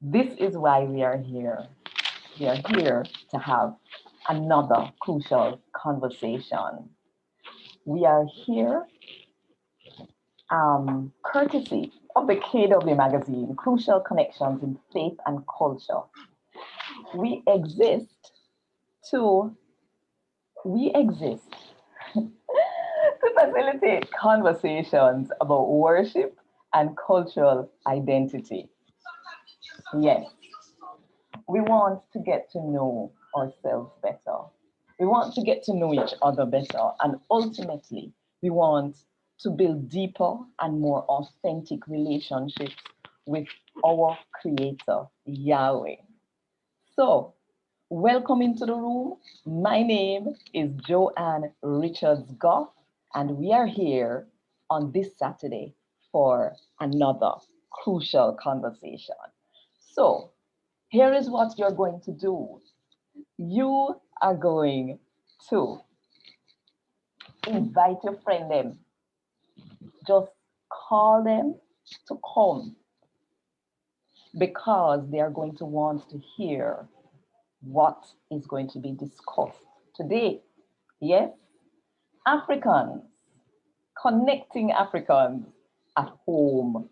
This is why we are here. We are here to have another crucial conversation. We are here courtesy of the KW magazine, Crucial Connections in Faith and Culture. We exist to, we exist to facilitate conversations about worship and cultural identity. Yes, we want to get to know ourselves better. We want to get to know each other better. And ultimately, we want to build deeper and more authentic relationships with our Creator, Yahweh. So, welcome into the room. My name is Joanne Richards Goff, and we are here on this Saturday for another crucial conversation. So, here is what you're going to do. You are going to invite your friend them. Just call them to come because they are going to want to hear what is going to be discussed today. Yes, Africans, connecting Africans at home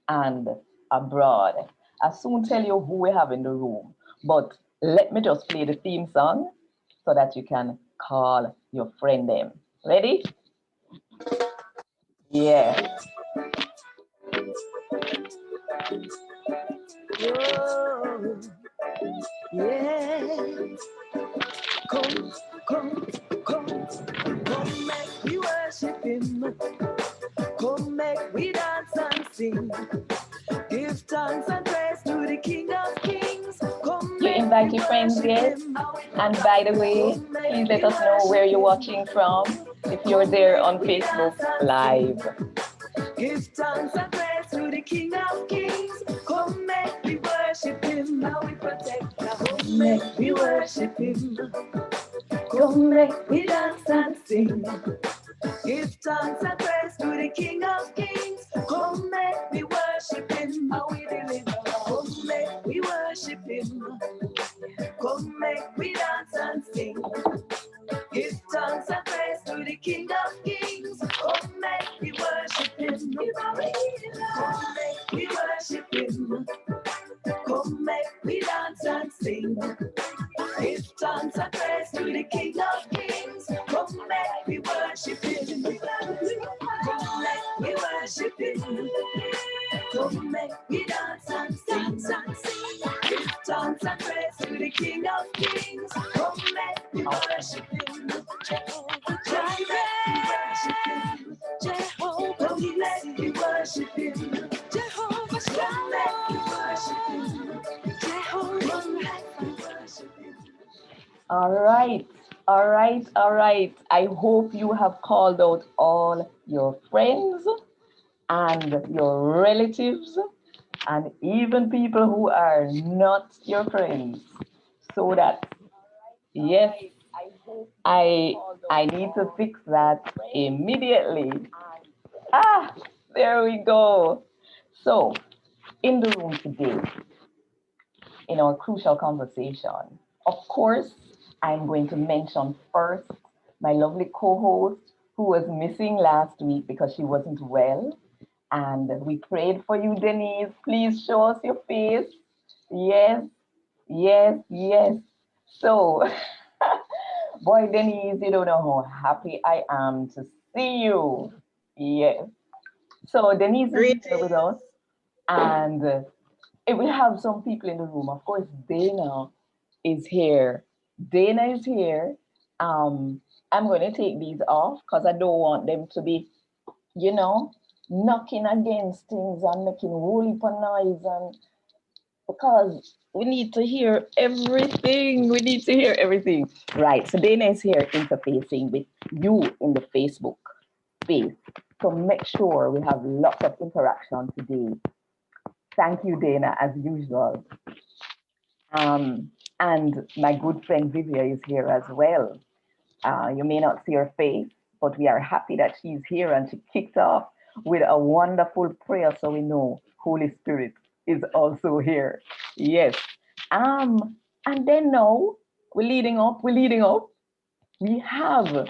and abroad. I'll soon tell you who we have in the room, but let me just play the theme song so that you can call your friend them. Ready? Yeah. Whoa, yeah. Come, come, come, make we worship Him. Come, make we dance and sing. Give thanks and praise to the King of Kings. Come, you invite your friends, yes? And by the way, please let us know where you're watching from. If you're there on Facebook Live. Give thanks and praise to the King of Kings. Come, make we worship Him. Now we protect. Now come, make we worship Him. Come, make we dance and sing. Give thanks and praise to the King of Kings. Come, make we worship Him. How we deliver. Come, make we worship Him. Come, make we dance and sing. Give thanks and praise to the King of Kings. Come, make we worship Him. Come, make we worship Him. Come, make we dance and sing. Give thanks and praise to the King of Kings. Come, make we worship Him. Come, make we worship Him. Come, make we dance and sing. Give thanks and praise to the King of Kings. Come, make we worship Him. Jehovah Jireh, Jehovah, come, make we worship Him. Jehovah Shalom, Jehovah, make we worship Him. All right, all right, all right. I hope you have called out all your friends and your relatives and even people who are not your friends. So that, yes, I I need to fix that immediately. Ah, there we go. So, in the room today, in our crucial conversation. Of course, I'm going to mention first my lovely co-host who was missing last week because she wasn't well. And we prayed for you, Denise. Please show us your face. Yes, yes, yes. So, boy, Denise, you don't know how happy I am to see you. Yes. So, Denise is here with us. And we have some people in the room. Of course, Dana is here. Dana is here. I'm going to take these off because I don't want them to be, you know, knocking against things and making whole heap of noise. And because we need to hear everything. We need to hear everything. Right. So Dana is here interfacing with you in the Facebook space. So make sure we have lots of interaction today. Thank you, Dana, as usual. And my good friend Vivia is here as well. You may not see her face, but we are happy that she's here and she kicked off with a wonderful prayer so we know Holy Spirit is also here. Yes. And then now we're leading up. We have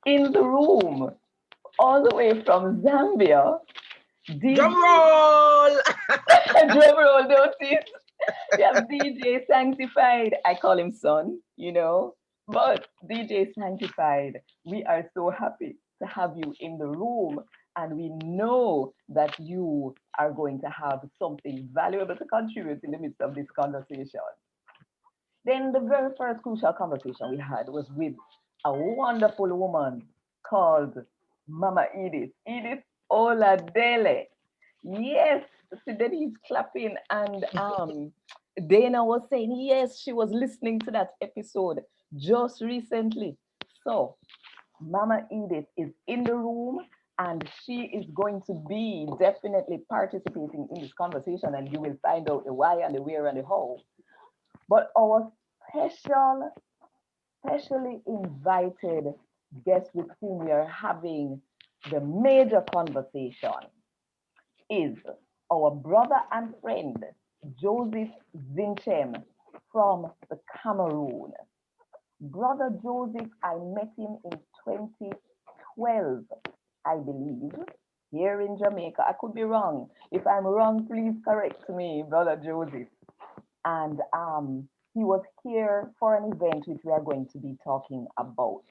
in the room, all the way from Zambia, Drum DJ, roll! drum roll notice. We have DJ Sanctified. I call him son, but DJ Sanctified, we are so happy to have you in the room. And we know that you are going to have something valuable to contribute in the midst of this conversation. Then the very first crucial conversation we had was with a wonderful woman called Mama Edith, Edith Oladele. Yes, see, then he's clapping, and Dana was saying yes, she was listening to that episode just recently. So Mama Edith is in the room, and she is going to be definitely participating in this conversation, and you will find out the why and the where and the how. But our specially invited guest with whom we are having the major conversation is our brother and friend, Joseph Zintseme from the Cameroon. Brother Joseph, I met him in 2012, I believe, here in Jamaica. I could be wrong. If I'm wrong, please correct me, Brother Joseph. And he was here for an event which we are going to be talking about.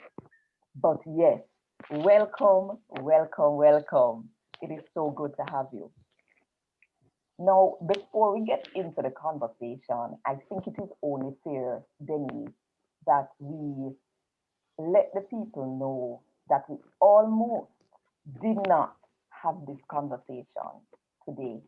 But yes, welcome, welcome, welcome. It is so good to have you. Now, before we get into the conversation, I think it is only fair, Denise, that we let the people know that we almost did not have this conversation today.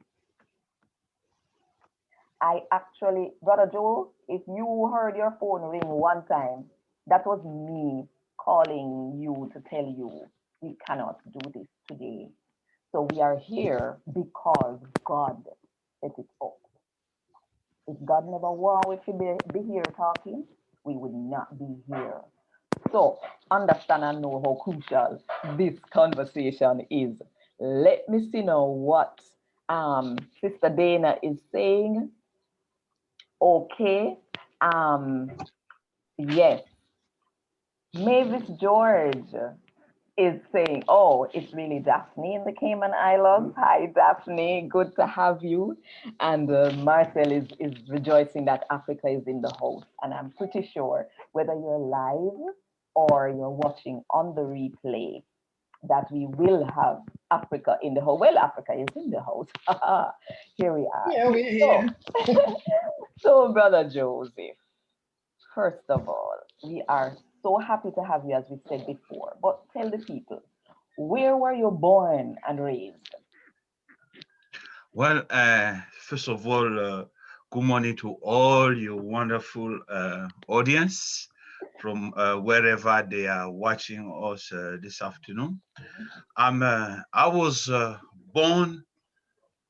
I actually, Brother Joe, if you heard your phone ring one time, that was me calling you to tell you we cannot do this today. So we are here because God set it up. If God never wanted to be here talking, we would not be here. So understand and know how crucial this conversation is. Let me see now what Sister Dana is saying. Okay. Um, yes. Mavis George is saying, oh, it's really Daphne in the Cayman Islands. Hi, Daphne. Good to have you. And Marcel is rejoicing that Africa is in the house. And I'm pretty sure whether you're live or you're watching on the replay, that we will have Africa in the house. Well, Africa is in the house. Here we are. Yeah, we're So, here. so, Brother Joseph, first of all, we are so happy to have you, as we said before. But tell the people, where were you born and raised? Well, first of all, good morning to all your wonderful audience from wherever they are watching us this afternoon. I was born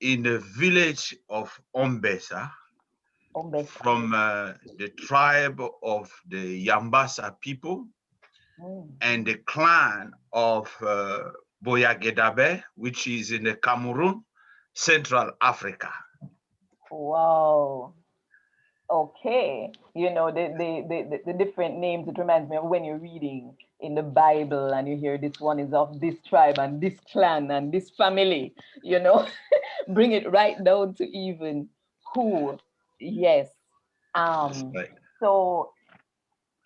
in the village of Ombesa Ombesa. from the tribe of the Yambasa people Mm. and the clan of Boyagedabe, which is in the Cameroon, Central Africa. Wow. Okay. The different names, it reminds me of when you're reading in the Bible and you hear this one is of this tribe and this clan and this family, you know, bring it right down to even who. Yes. That's Um, right. so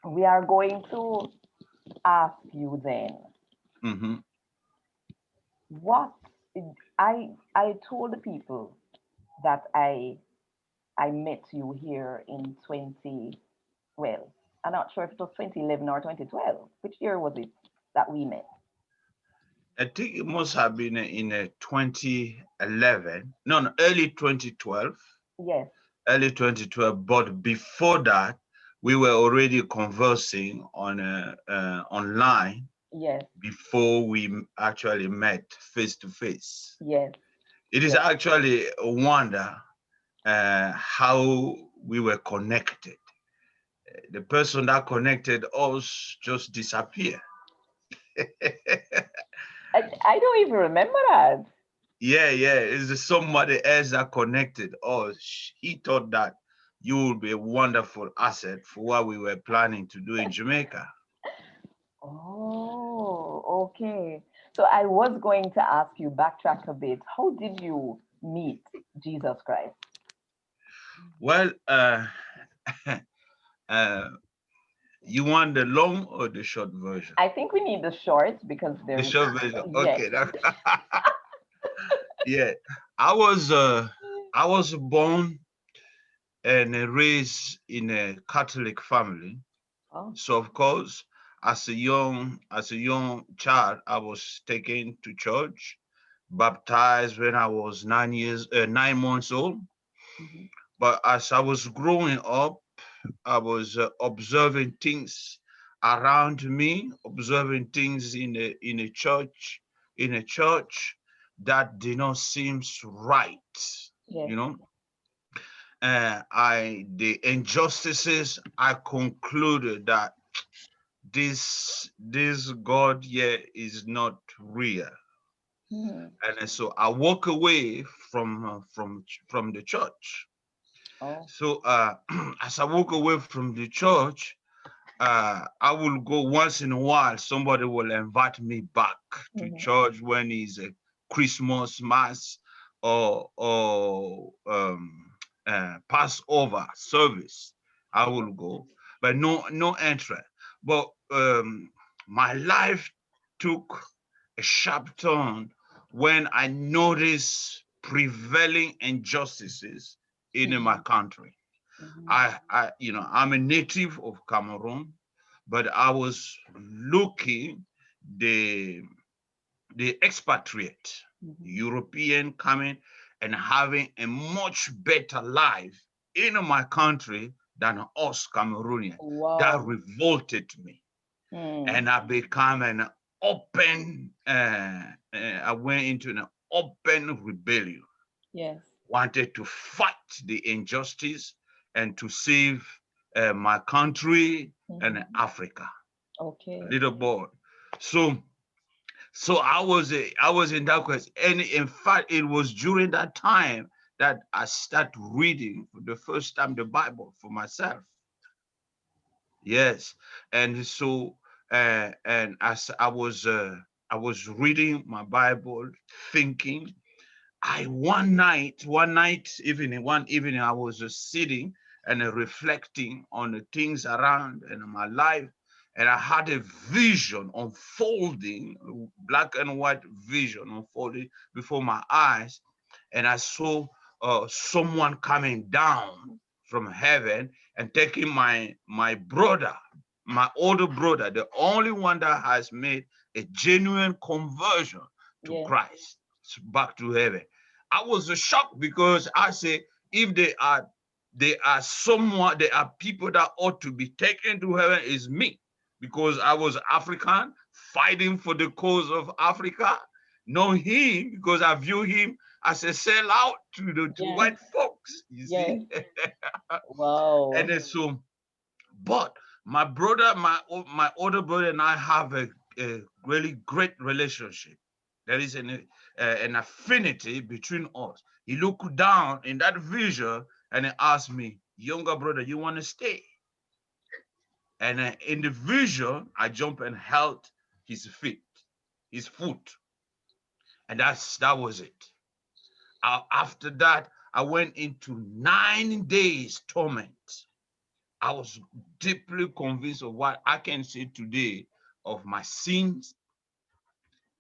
we are going to ask you then, Mm-hmm. what I told the people that I met you here in 20, well, I'm not sure if it was 2011 or 2012. Which year was it that we met? I think it must have been in 2011, no, early 2012, Yes, early 2012. But before that, we were already conversing on online yes, before we actually met face to face. yes, It is yes. actually a wonder how we were connected. The person that connected us just disappeared. I don't even remember that. Yeah, it's somebody else that connected us. He thought that you will be a wonderful asset for what we were planning to do in Jamaica. Oh, okay. So I was going to ask you, backtrack a bit. How did you meet Jesus Christ? Well, uh, you want the long or the short version? I think we need the short because The there, short version. yes. Okay. Yeah. I was born and raised in a Catholic family. Oh, So of course, as a young child, I was taken to church, baptized when I was 9 months old. mhm, But as I was growing up, I was observing things around me, observing things in a church that did not seem right. yes. You know, the injustices. I concluded that this God here is not real, Hmm. and so I walk away from the church. Oh, So as I walk away from the church, I will go once in a while. Somebody will invite me back to mhm, church when it's a Christmas mass or Passover service. I will go, but no entry. But my life took a sharp turn when I noticed prevailing injustices in my mhm, country. mhm, I'm a native of Cameroon, but I was looking the expatriate mhm. European coming and having a much better life in my country than us Cameroonians. That Wow. revolted me, Hmm. and I became an open. I went into an open rebellion, Yes. wanted to fight the injustice and to save my country and Mhm. Africa. Okay. Little boy. So I was in that quest. And in fact, it was during that time that I started reading for the first time the Bible for myself. Yes. And so and as I was reading my Bible, thinking, one evening, I was just sitting and reflecting on the things around in my life, and I had a vision unfolding, black and white vision unfolding before my eyes, and I saw someone coming down from heaven and taking my brother, my older brother, the only one that has made a genuine conversion to Yes. Christ, back to heaven. I was shocked because I say, if they are people that ought to be taken to heaven, is me, because I was African fighting for the cause of Africa. Not him, because I view him as a sellout to Yes. white folks. You Yes. see, and Wow. then so, but my brother, my older brother, and I have a really great relationship. There is an affinity between us. He looked down in that vision and he asked me, "Younger brother, you want to stay?" And in the vision, I jumped and held his foot, and that was it. After that, I went into 9 days torment. I was deeply convinced of what I can say today of my sins,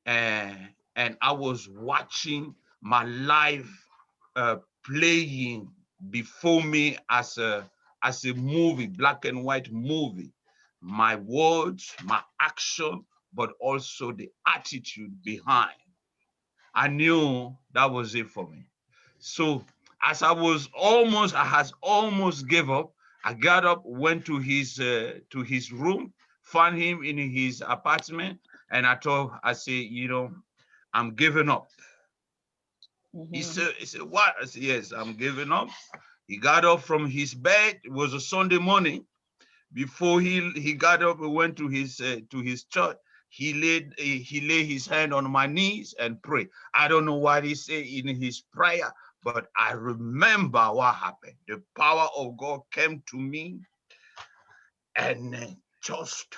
and I was watching my life uh, playing before me as a movie, black and white movie. My words, my action, but also the attitude behind. I knew that was it for me. So as I had almost gave up. I got up, went to his room, found him in his apartment, and I said, I'm giving up. Mhm. He said, what? I said, yes, I'm giving up. He got up from his bed. It was a Sunday morning. Before he got up and went to his church, he laid his hand on my knees and prayed. I don't know what he said in his prayer, But I remember what happened. The power of God came to me and just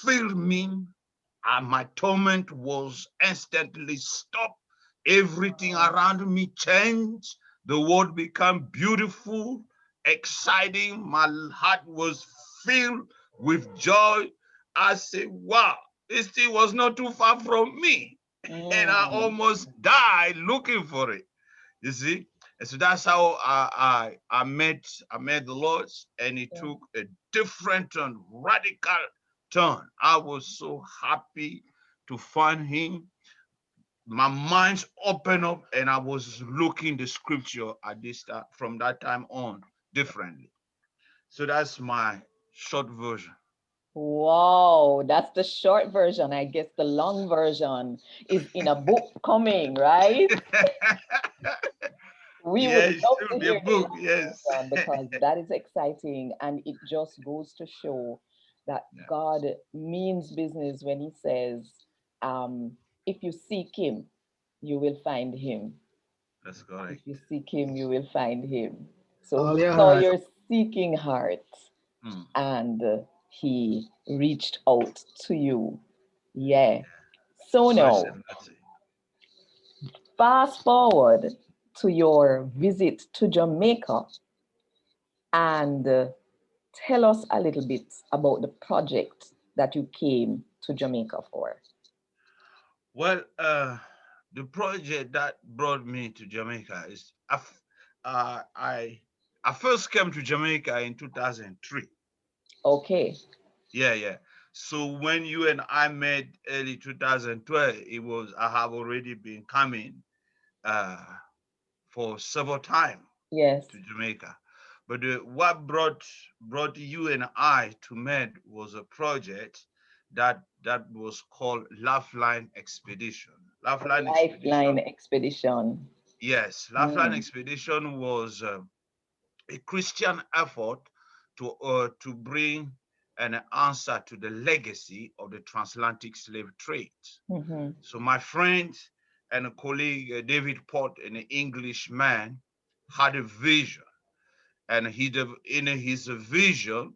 filled me, and my torment was instantly stopped. Everything around me changed. The world became beautiful, exciting. My heart was filled with joy. I said, wow, this thing was not too far from me. And I Mm. almost died looking for it. You see? And so that's how I met the Lord, and it Yeah. took a different turn, radical turn. I was so happy to find him. My mind's opened up, and I was looking the scripture at this time from that time on differently. So that's my short version. Wow, that's the short version. I guess the long version is in a book coming, right? We would Yeah, it love to should be a hear the book. long Yes. version because that is exciting and it just goes to show that Yeah, God means business when He says, um, if you seek Him, you will find Him. that's If correct. you seek Him, you will find Him. So Oh, He yeah, saw right. your seeking heart Mm, and He reached out to you. Yeah. So such a now, blessing. fast forward to your visit to Jamaica and tell us a little bit about the project that you came to Jamaica for. Well, the project that brought me to Jamaica is I I first came to Jamaica in 2003. Okay. Yeah, yeah. So when you and I met early 2012, it was I have already been coming uh, for several times Yes. to Jamaica. But what brought you and I to meet was a project that was called Lifeline Expedition. Lifeline Lifeline Expedition, expedition. yes, Lifeline Mm. Expedition was a Christian effort to bring an answer to the legacy of the transatlantic slave trade. Mhm. So my friend and a colleague, David Port, an Englishman, had a vision, and in his vision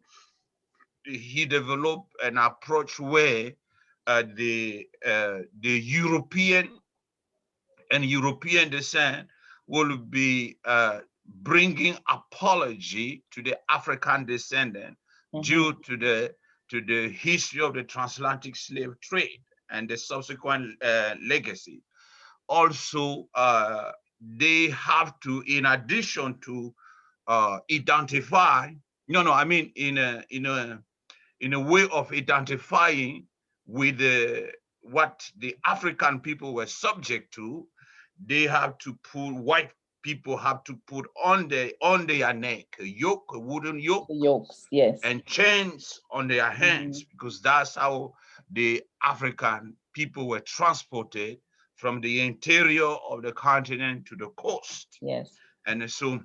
he developed an approach where the European and European descent will be bringing apology to the African descendant Mhm. due to the history of the transatlantic slave trade and the subsequent legacy. Also, they have to, in addition to identify, no, no, I mean in a way of identifying with what the African people were subject to, they have to put white people have to put on their neck a yoke, a wooden yoke, The yolks. Yes. and chains on their Mhm. hands, because that's how the African people were transported from the interior of the continent to the coast. Yes. And so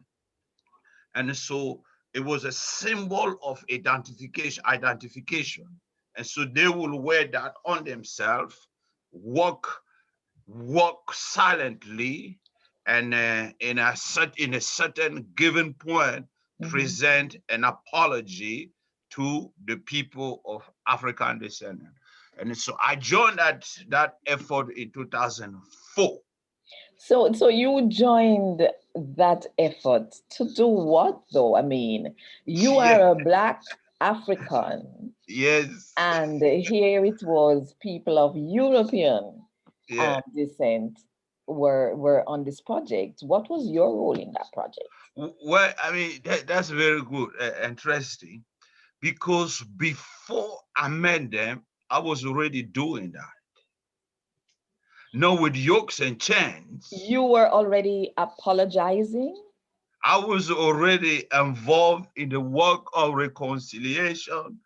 and so it was a symbol of identification. And so they will wear that on themselves, walk walk silently, and in a certain given point Mhm. present an apology to the people of African descent. And so I joined that effort in 2004. So you joined that effort to do what though? I mean, you Yeah, are a Black African, yes, and here it was people of European yeah. descent were on this project. What was your role in that project? Well, I mean, that's very good, interesting, because before I met them, I was already doing that. Not with yokes and chains. You were already apologizing. I was already involved in the work of reconciliation,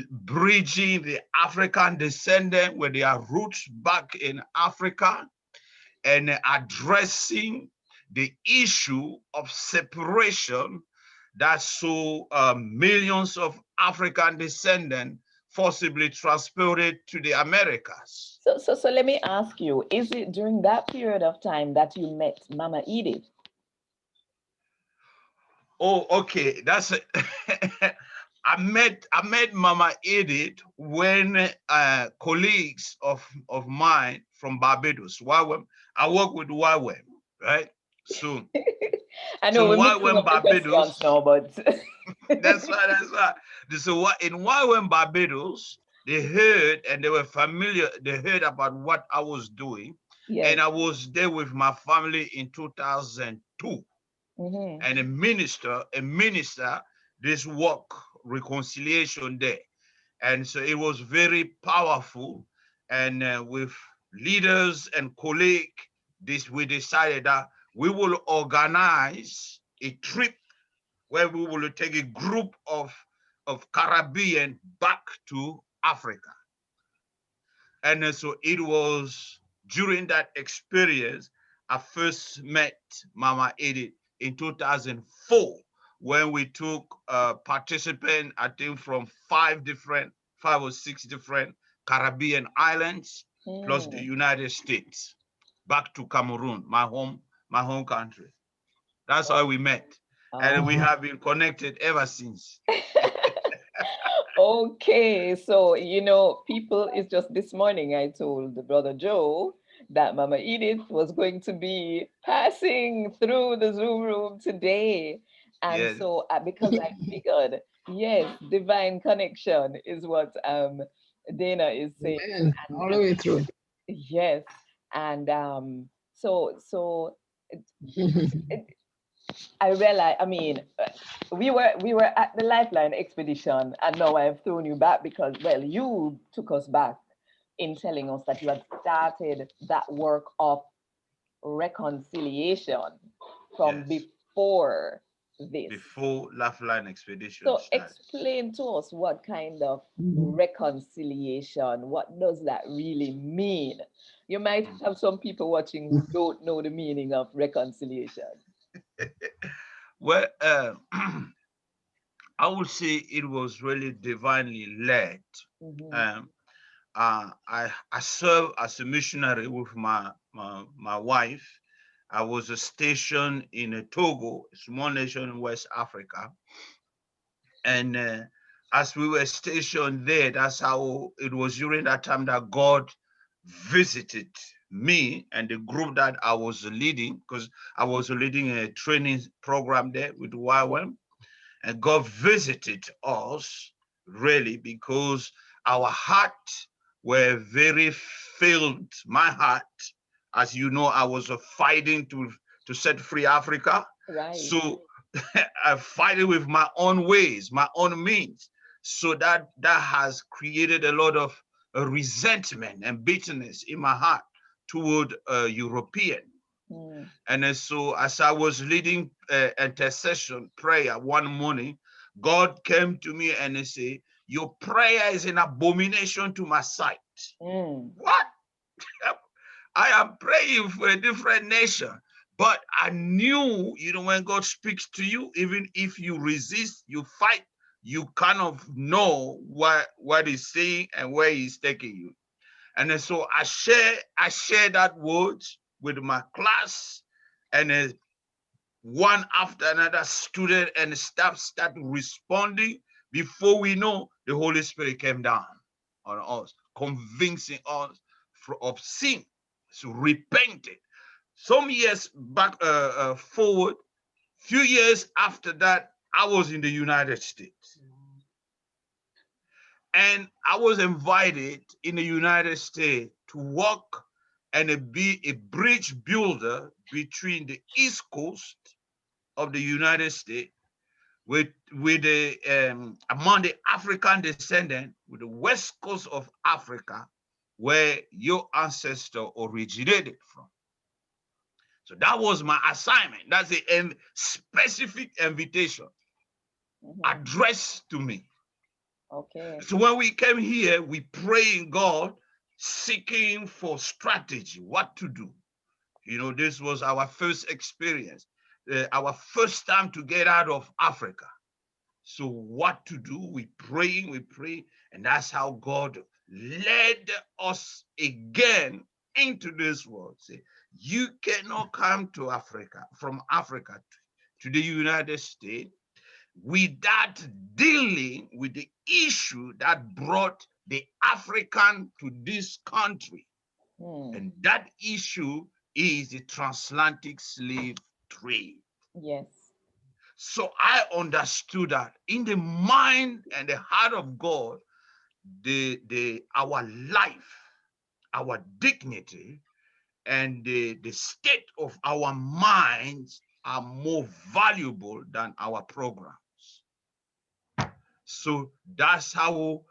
bridging the African descendant with their roots back in Africa, and addressing the issue of separation that saw millions of African descendants forcibly transported to the Americas. So let me ask you, is it during that period of time that you met Mama Edith? Oh, okay. That's it. I met Mama Edith when colleagues of mine from Barbados, YWAM, I work with YWAM, right? So I so know in we're mixing YWAM up the questions Barbados, now, but that's right, that's right. So what in YWAM Barbados, they heard and they were familiar, they heard about what I was doing, yes. and I was there with my family in 2002. Hmm. And a minister this work reconciliation there, and so it was very powerful. And with leaders and colleagues, this we decided that we will organize a trip where we will take a group of Caribbean back to Africa. And so it was during that experience I first met Mama Edith in 2004 when we took participants, I think, from five or six different Caribbean islands, plus the Mm. United States, back to Cameroon, my home country. That's how Oh, we met. And we ah. have been connected ever since. Okay, so people, it's just this morning I told the brother Joe that Mama Edith was going to be passing through the Zoom room today. And Yes. so because I figured, yes, divine connection is what Dana is saying. Amen. And All the way through. yes, and so it, it, I realize, I mean, we were at the Lifeline expedition, and now I've thrown you back because, well, you took us back in telling us that you had started that work of reconciliation from Yes. before this. Before Lifeline Expedition So started. explain to us what kind of Mhm. reconciliation, what does that really mean? You might Mm. have some people watching who don't know the meaning of reconciliation. Well, I would say it was really divinely led. Mhm. Um, I served as a missionary with my wife. I was stationed in Togo, a small nation in West Africa, and as we were stationed there, that's how it was during that time that God visited me and the group that I was leading, because I was leading a training program there with YWAM. And God visited us really because our heart were very filled. My heart, as you know, I was fighting to set free Africa. Right. So I fight it with my own ways, my own means. So that has created a lot of resentment and bitterness in my heart toward European. Mm. And then so as I was leading intercession prayer one morning, God came to me and he said, your prayer is an abomination to my sight. Mm. What? I am praying for a different nation. But I knew, when God speaks to you, even if you resist, you fight, you kind of know what he's saying and where he's taking you. And then so I share that word with my class, and one after another, student and staff start responding. Before we know, the Holy Spirit came down on us, convincing us of sin, to repent it. Some years back, forward, few years after that, I was in the United States, and I was invited in the United States to work and be a bridge builder between the East Coast of the United States with the among the African descendant with the West Coast of Africa, where your ancestor originated from. So that was my assignment. That's a specific invitation Mhm. addressed to me. Okay. So when we came here, we pray in God, seeking for strategy, what to do. This was our first experience, our first time to get out of Africa. So what to do? We pray, and that's how God led us again into this world. Say, you cannot come to Africa, from Africa. to the United States without dealing with the issue that brought the African to this country. And that issue is the transatlantic slave trade. Yes. So I understood that in the mind and the heart of God, our life, our dignity, and the state of our minds are more valuable than our programs. So that's how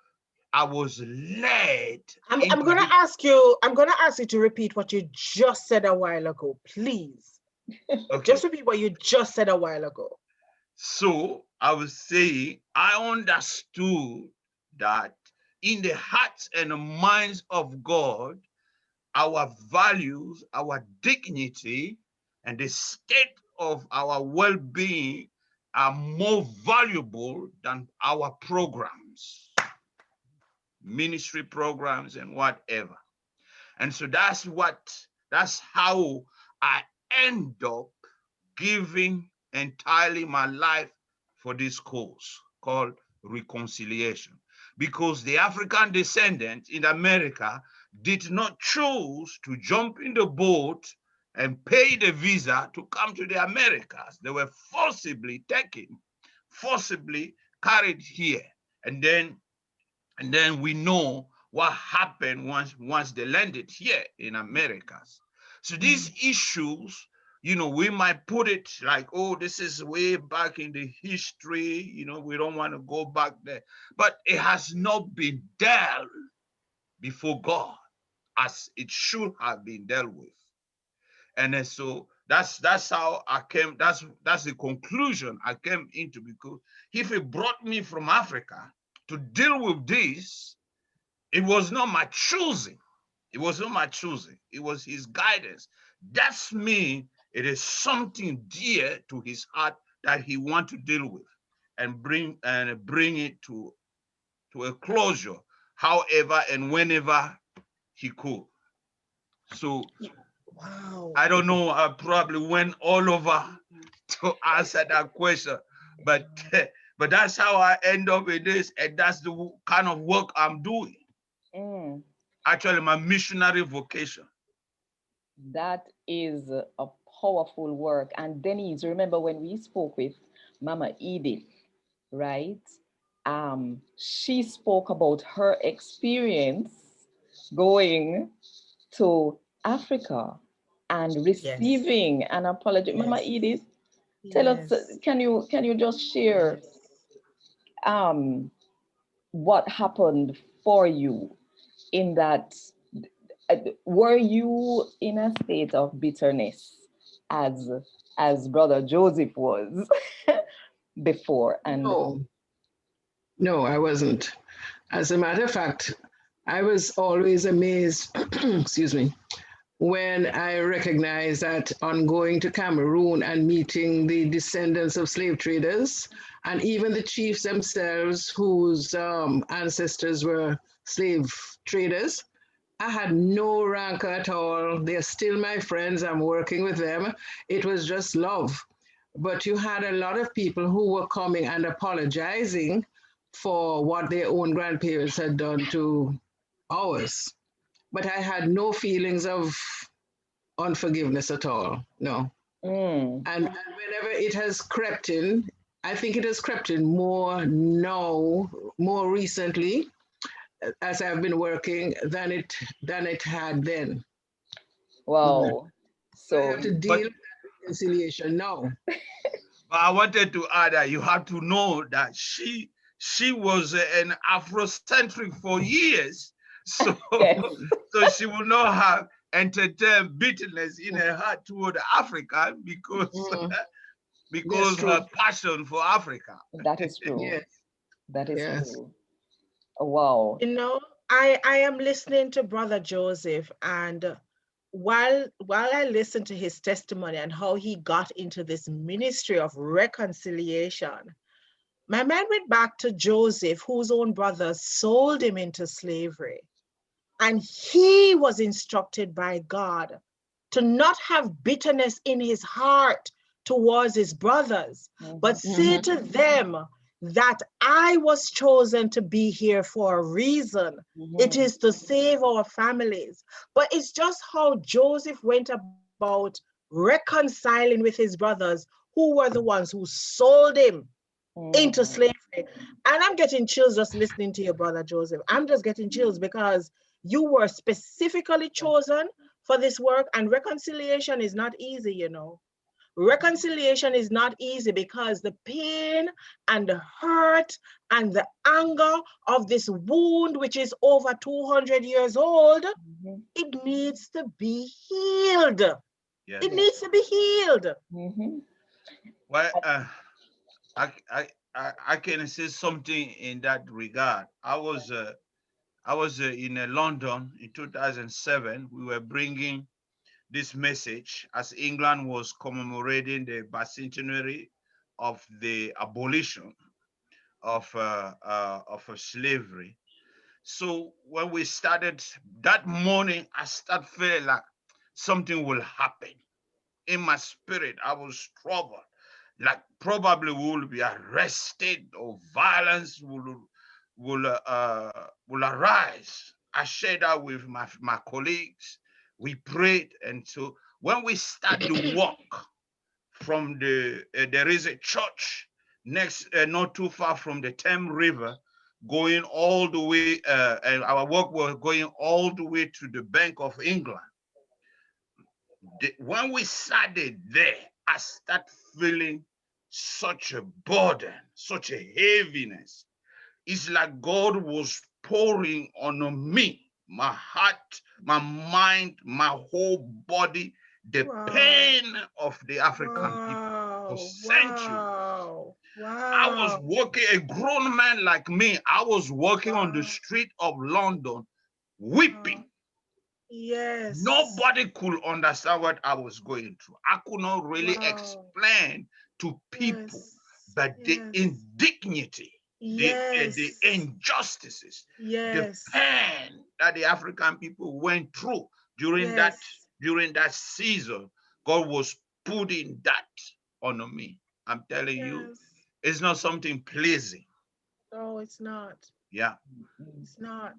I was led. I'm going to ask you to repeat what you just said a while ago, please. Okay. Just repeat what you just said a while ago. So I was saying, I understood that in the hearts and the minds of God, our values, our dignity, and the state of our well-being are more valuable than our programs, ministry programs, and whatever. And so that's how I end up giving entirely my life for this cause called reconciliation. Because the African descendants in America did not choose to jump in the boat and pay the visa to come to the Americas. They were forcibly taken, forcibly carried here. And then we know what happened once they landed here in Americas. So these issues, we might put it like, oh, this is way back in the history, we don't want to go back there. But it has not been dealt before God as it should have been dealt with. And then so that's how I came, that's the conclusion I came into, because if he brought me from Africa to deal with this, it was not my choosing. It was not my choosing. It was his guidance. That's me. It is something dear to his heart that he wants to deal with and bring it to a closure, however and whenever he could. So wow. I don't know, I probably went all over to answer that question, but that's how I end up with this, and that's the kind of work I'm doing. Actually, my missionary vocation. That is a powerful work. And Denise, remember when we spoke with Mama Edith, right? She spoke about her experience going to Africa and receiving an apology. Yes. Mama Edith, tell us, can you just share what happened for you in that? Were you in a state of bitterness as Brother Joseph was before? And no, I wasn't. As a matter of fact, I was always amazed, excuse me, when I recognized that on going to Cameroon and meeting the descendants of slave traders and even the chiefs themselves whose ancestors were slave traders, I had no rancor at all. They're still my friends. I'm working with them. It was just love. But you had a lot of people who were coming and apologizing for what their own grandparents had done to ours. But I had no feelings of unforgiveness at all. No. And whenever it has crept in, I think it has crept in more now, more recently, as I've been working, than it had then. Wow. So I have to deal with reconciliation now. But I wanted to add that you have to know that she was an Afrocentric for years. So, so she will not have entertained bitterness in her heart toward Africa because her passion for Africa. That is true. Yes. That is true. Wow. I am listening to Brother Joseph, and while I listen to his testimony and how he got into this ministry of reconciliation, my mind went back to Joseph, whose own brothers sold him into slavery. And he was instructed by God to not have bitterness in his heart towards his brothers, but say to Mhm. them that I was chosen to be here for a reason. It Mhm. is to save our families. But it's just how Joseph went about reconciling with his brothers, who were the ones who sold him into Mhm. slavery. And I'm getting chills just listening to your brother Joseph. I'm just getting chills because you were specifically chosen for this work, and reconciliation is not easy, you know. Reconciliation is not easy because the pain and the hurt and the anger of this wound, which is over 200 years old, Mhm. it needs to be healed. It Yes. Yes. needs to be healed. Mhm. Well, I, I, I can say something in that regard. I was in London in 2007. We were bringing this message as England was commemorating the bicentenary of the abolition of slavery. So when we started that morning, I started feeling like something will happen. In my spirit, I was troubled. Like probably we will be arrested or violence will arise. I shared that with my colleagues. We prayed, and so when we start the walk from there is a church next, not too far from the Thames River, going all the way, and our work was going all the way to the Bank of England. When we started there, I start feeling such a burden, such a heaviness. It's like God was pouring on me, my heart, my mind, my whole body, the Wow. pain of the African people for Wow. centuries. Wow. I was Wow. walking, a grown man like me, I was walking on the Wow. street of London Wow. weeping. Yes. Nobody could understand what I was going through. I could not really Wow. explain to people, Yes. but the Yes. indignity, the Yes. injustices, the Yes. pain that the African people went through during that Yes. during that season, God was putting that on me. I'm telling you, Yes. it's not something pleasing. No, it's not. Yeah. It's not.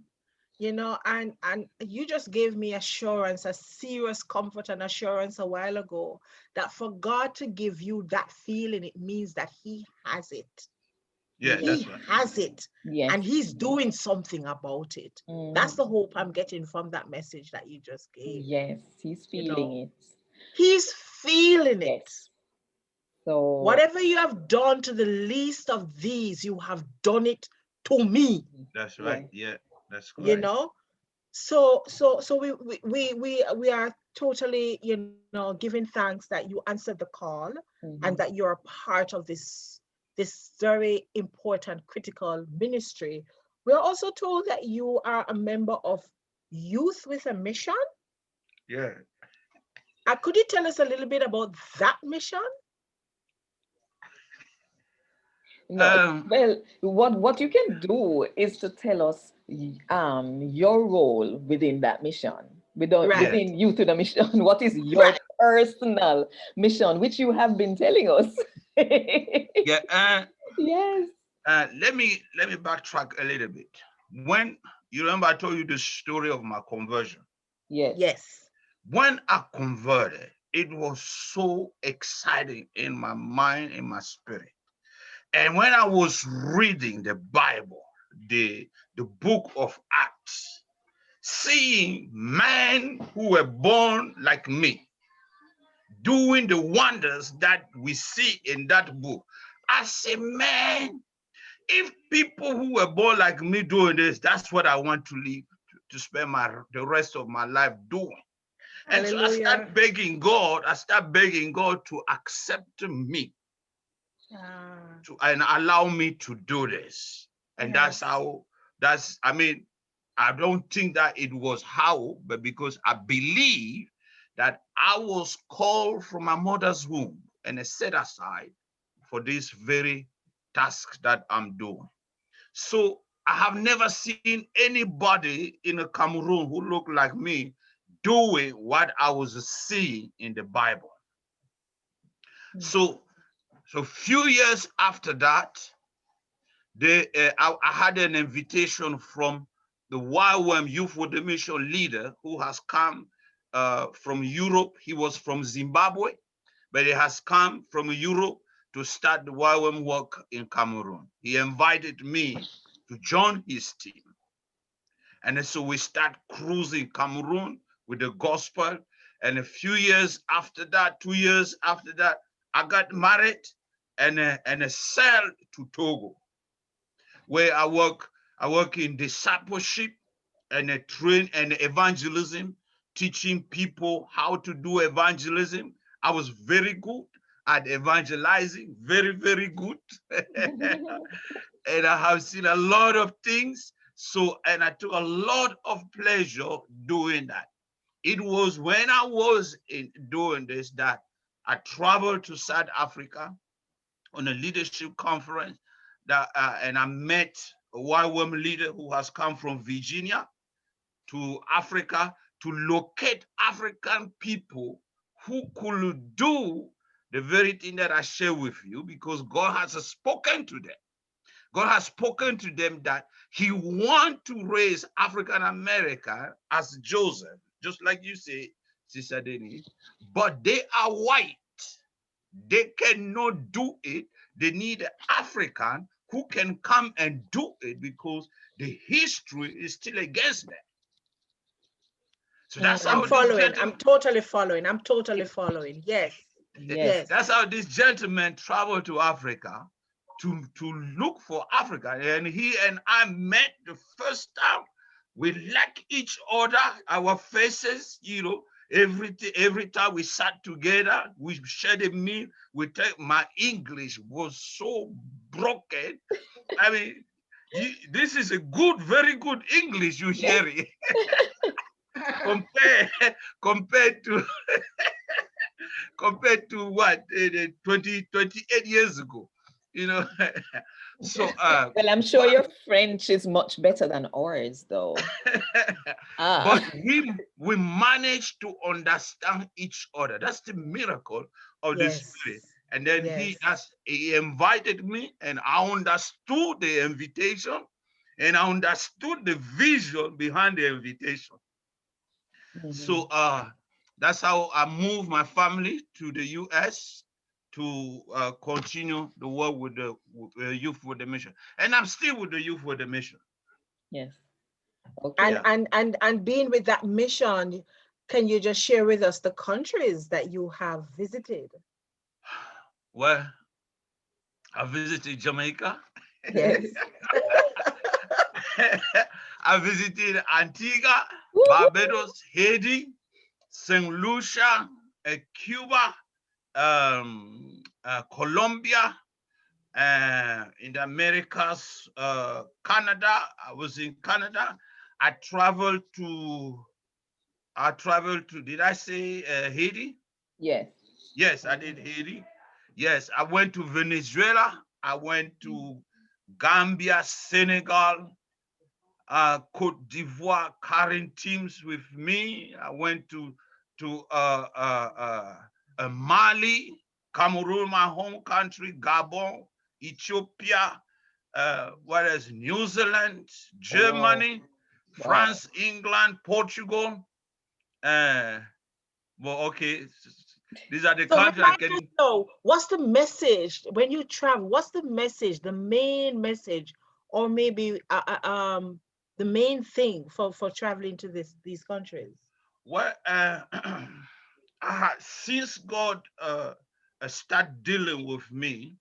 You know, and you just gave me assurance, a serious comfort and assurance a while ago that for God to give you that feeling, it means that He has it. Yeah, Yes. that's He right. has it, Yes. and He's doing something about it. That's the Mhm. hope I'm getting from that message that you just gave. Yes. He's You feeling know, it. He's feeling Yes. it. So Whatever you have done to the least of these, you have done it to me. That's right. yes. Yeah, that's You Yes. correct. know, so we are totally, you know, giving thanks that you answered the call and that Mhm. you're a part of this very important critical ministry. We're also told that you are a member of Youth with a Mission. Yeah. Could you tell us a little bit about that mission? No, Um, well, what you can do is to tell us your role within that mission, yeah. Right. within you to the mission. What is your Right. personal mission, which you have been telling us? Yeah. Yes, Let me backtrack a little bit. When you remember, I told you the story of my conversion. yes. Yes. When I converted, it was so exciting in my mind, in my spirit. And when I was reading the Bible, the book of Acts, seeing men who were born like me doing the wonders that we see in that book, I say, man, if people who were born like me doing this, that's what I want to live to spend the rest of my life doing. And so Hallelujah. I start begging God to accept me Ah, to and allow me to do this. And that's yes. how I mean, I don't think that it was how, but because I believe that I was called from my mother's womb and set aside for this very task that I'm doing. So I have never seen anybody in a Cameroon who looked like me doing what I was seeing in the Bible. So few years after that, I had an invitation from the YWAM Youth with the Mission leader who has come from Europe. He was from Zimbabwe, but he has come from Europe to start the YWAM work in Cameroon. He invited me to join his team. And so we start cruising Cameroon with the gospel. And a few years after that, 2 years after that, I got married and sailed to Togo, where I work in discipleship and a train and evangelism, teaching people how to do evangelism. I was very good at evangelizing, very, very good. And I have seen a lot of things. So, and I took a lot of pleasure doing that. It was when I was doing this that I traveled to South Africa on a leadership conference and I met a white woman leader who has come from Virginia to Africa to locate African people who could do the very thing that I share with you, because God has spoken to them. God has spoken to them that he wants to raise African American as Joseph, just like you say, Sister Denise, but they are white. They cannot do it. They need an African who can come and do it because the history is still against them. So that's I'm how this following. gentleman, I'm totally following. I'm totally following. Yes. Yes. that's how this gentleman traveled to Africa to look for Africa. And he and I met the first time. We like each other, our faces, every time we sat together, we shared a meal. My English was so broken. I mean, this is a good, very good English you hear it. compared to what 28 years ago, you know. So Well, I'm sure your French is much better than ours, though. but we managed to understand each other. That's the miracle of the Yes. Spirit. And then Yes. he invited me, and I understood the invitation, and I understood the vision behind the invitation. So that's how I moved my family to the US to continue the work with the Youth with the Mission. And I'm still with the Youth with the Mission. Yes. Okay. And being with that mission, can you just share with us the countries that you have visited? Well, I visited Jamaica. Yes. I visited Antigua, Woo-hoo. Barbados, Haiti, St. Lucia, Cuba, Colombia, in the Americas, Canada. I was in Canada. I traveled to, did I say Haiti? Yes. Yes, I did Haiti. Yes, I went to Venezuela. I went to Gambia, Senegal, Cote d'Ivoire, carrying teams with me. I went to Mali, Cameroon, my home country, Gabon, Ethiopia, what else? New Zealand, Germany, Wow. France, England, Portugal. Well, okay, these are the So countries I remind us can. though, what's the message when you travel? What's the message, the main message, or maybe the main thing for traveling to these countries? Well, since God started dealing with me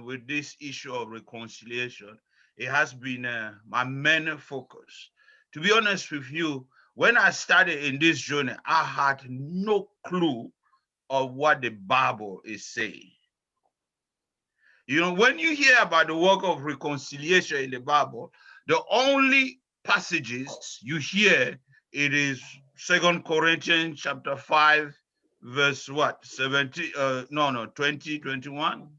with this issue of reconciliation, it has been my main focus. To be honest with you, when I started in this journey, I had no clue of what the Bible is saying. You know, when you hear about the work of reconciliation in the Bible, the only passages you hear, it is 2 Corinthians chapter 5, verse what? 17, 20, 21.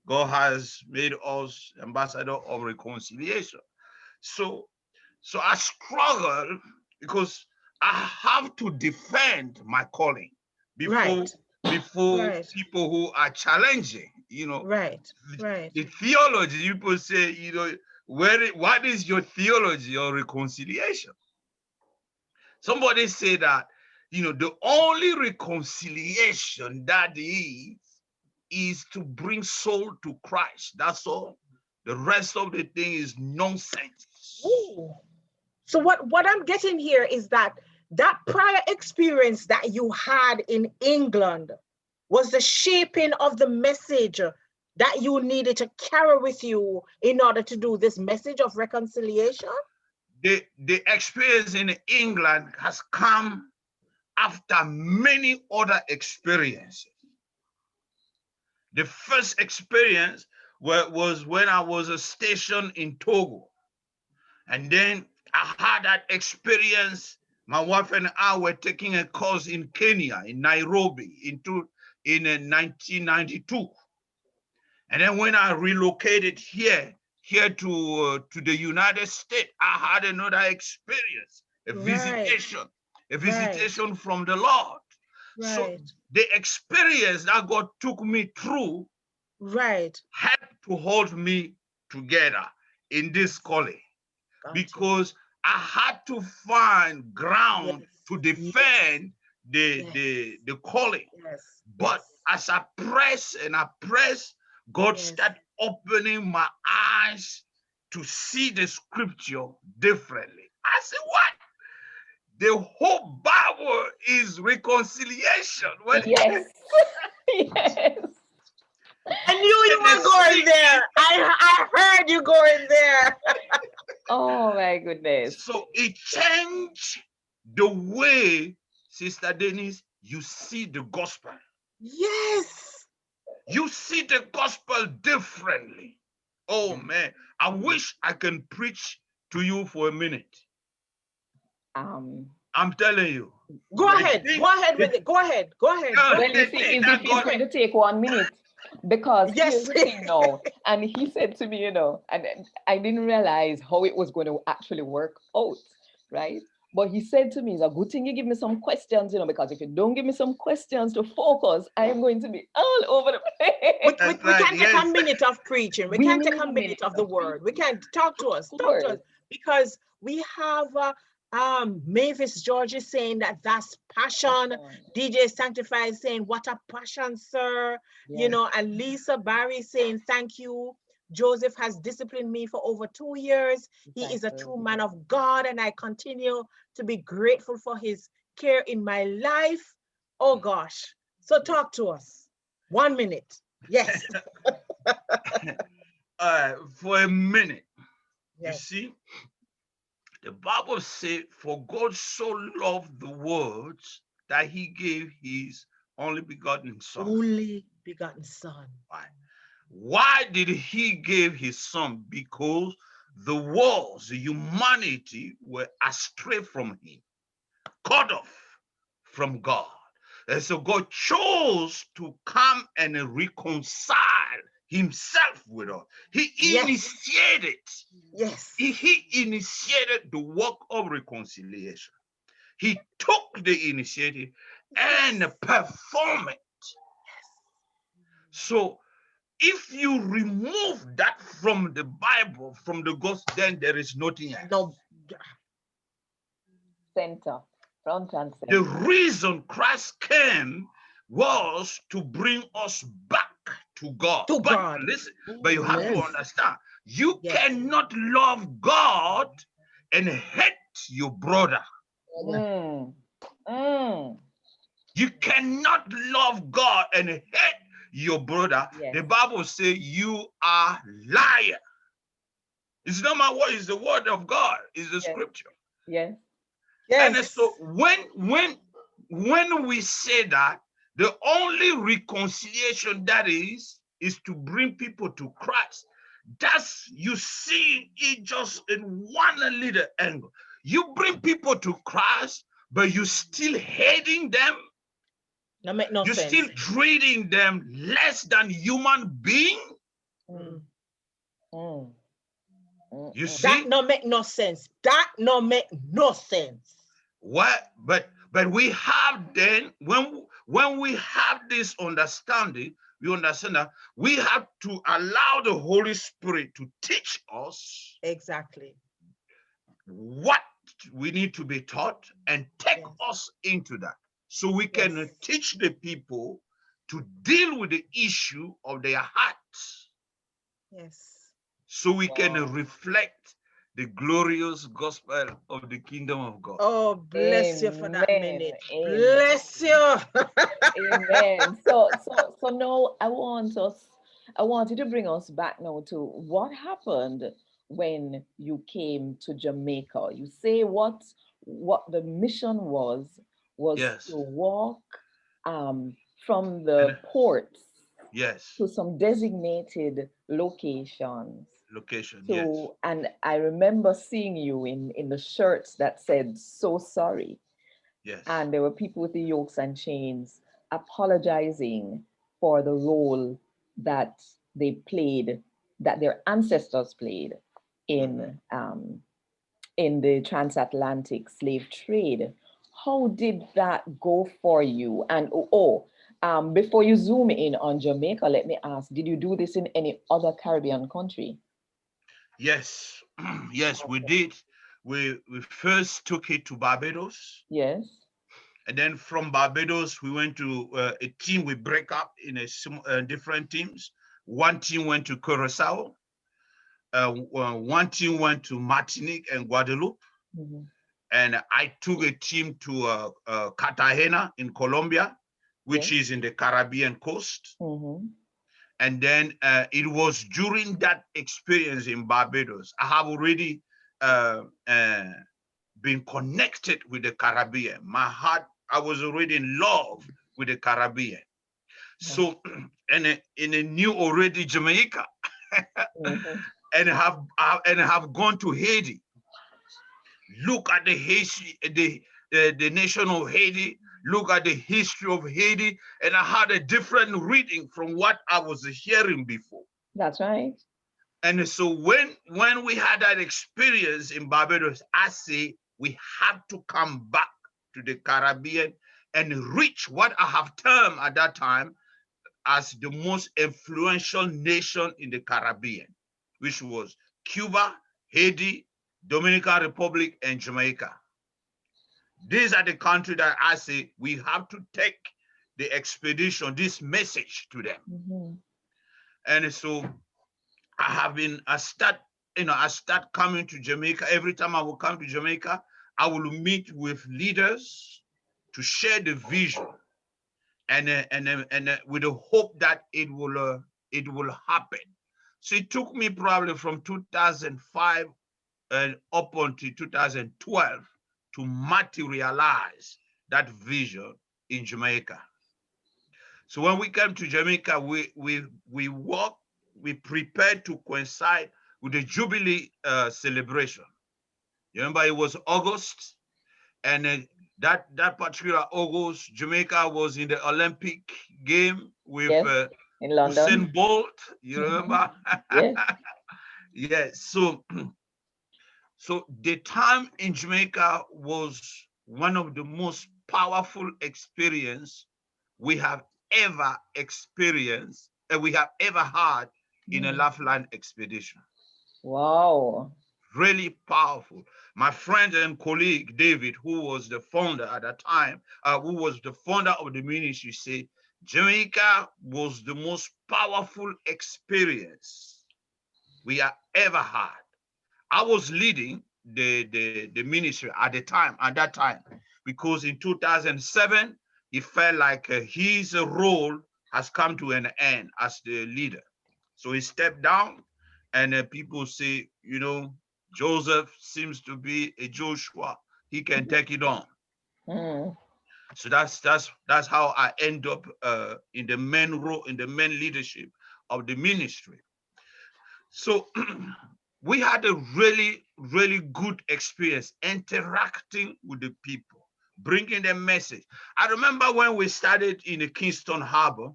God has made us ambassador of reconciliation. So I struggle because I have to defend my calling before Right. before Right. people who are challenging. Right. Right. The theology, people say, what is your theology or reconciliation? Somebody say that, the only reconciliation that is to bring soul to Christ. That's all. The rest of the thing is nonsense. Ooh. So what I'm getting here is that prior experience that you had in England was the shaping of the message that you needed to carry with you in order to do this message of reconciliation? The experience in England has come after many other experiences. The first experience was when I was stationed in Togo. And then I had that experience. My wife and I were taking a course in Kenya, in Nairobi, in 1992. And then when I relocated here to the United States, I had another experience, a visitation from the Lord. So the experience that God took me through helped to hold me together in this calling. Because I had to find ground to defend the calling. But as I press and I press, God started opening my eyes to see the scripture differently. I said, what? The whole Bible is reconciliation. Yes. Yes. I knew you were going there. I heard you going there. Oh my goodness. So it changed the way, Sister Denise, you see the gospel. Yes. You see the gospel differently. Oh man, I wish I can preach to you for a minute. I'm telling you. Go ahead with it. Go ahead. Well, you see, it's going to take 1 minute, because here's the thing now. And he said to me, and I didn't realize how it was going to actually work out, right? But he said to me, it's a good thing you give me some questions, because if you don't give me some questions to focus, I am going to be all over the place. We can't take a minute of preaching. We can't take a minute of the word. We can't talk to us. Because we have Mavis George is saying that's passion. DJ Sanctify is saying, what a passion, sir. And Lisa Barry saying, thank you. Joseph has disciplined me for over 2 years. He is a true man of God, and I continue to be grateful for his care in my life. Oh gosh. So talk to us. 1 minute. Yes. For a minute. You see, the Bible says, for God so loved the world that he gave his only begotten son. Only begotten son. Why did he give his son? Because the world, the humanity were astray from him, cut off from God. And so God chose to come and reconcile himself with us. He initiated. Yes. He initiated the work of reconciliation. He took the initiative and performed it. So if you remove that from the Bible, from the gospel, then there is nothing else. No. Center, front and center. The reason Christ came was to bring us back to God. But listen, but you have to understand, you cannot love God and hate your brother. You cannot love God and hate your brother. The Bible says you are liar. It's not my word, it's the word of God, it's the scripture. Yes. And so when we say that, the only reconciliation that is to bring people to Christ. That's, you see it just in one little angle. You bring people to Christ, but you still hating them. No, make no You're sense. still treating them less than human being. You see? That no make no sense. That no make no sense. What? But But we have then, when we have this understanding, we understand that we have to allow the Holy Spirit to teach us Exactly. what we need to be taught and take Yes. us into that. So we can Yes. teach the people to deal with the issue of their hearts, Yes. so we can Wow. reflect the glorious gospel of the kingdom of God. Oh, bless you for that Amen. minute. Amen. Bless you. Amen. So now I want you to bring us back now to what happened when you came to Jamaica. You say what the mission was to Yes. walk um, from And the ports yes, to some designated locations. location. Yes. So, and I remember seeing you in the shirts that said "So sorry," Yes. and there were people with the yokes and chains apologizing for the role that they played, that their ancestors played Mhm. in the transatlantic slave trade. How did that go for you? And before you zoom in on Jamaica, let me ask: did you do this in any other Caribbean country? Yes. Yes, we Okay. did. We first took it to Barbados, Yes. and then from Barbados we went to a team. We break up in different teams. One team went to Curacao. One team went to Martinique and Guadeloupe, Mhm. and I took a team to Cartagena in Colombia, which Yes. is in the Caribbean coast. Hmm. And then it was during that experience in Barbados, I have already uh, uh, been connected with the Caribbean. My heart, I was already in love with the Caribbean. So, and I knew already Jamaica, Hmm. and have gone to Haiti. Look at the history, the nation of Haiti. Look at the history of Haiti, and I had a different reading from what I was hearing before. That's right. And so when we had that experience in Barbados, I say we have to come back to the Caribbean and reach what I have termed at that time as the most influential nation in the Caribbean, which was Cuba, Haiti, Dominican Republic, and Jamaica. These are the countries that I say we have to take the expedition, this message to them. Hmm. And so I start coming to Jamaica. Every time I will come to Jamaica, I will meet with leaders to share the vision and with the hope that it will happen. So it took me probably from 2005 and up until 2012 to materialize that vision in Jamaica. So when we came to Jamaica, we worked, we prepared to coincide with the Jubilee celebration. You remember it was August, and that particular August, Jamaica was in the Olympic game with Yes, in Usain London. Bolt. You Hmm. remember? Yes. Yes. So the time in Jamaica was one of the most powerful experience we have ever experienced and we have ever had in a Mm. Laughland expedition. Wow. Really powerful. My friend and colleague David, who was the founder at that time, who was the founder of the ministry, said Jamaica was the most powerful experience we have ever had. I was leading the ministry at that time, because in 2007, he felt like his role has come to an end as the leader. So he stepped down, and people say, Joseph seems to be a Joshua. He can take it on. Mm. So that's how I end up in the main role, in the main leadership of the ministry. So we had a really, really good experience interacting with the people, bringing them message. I remember when we started in the Kingston Harbor,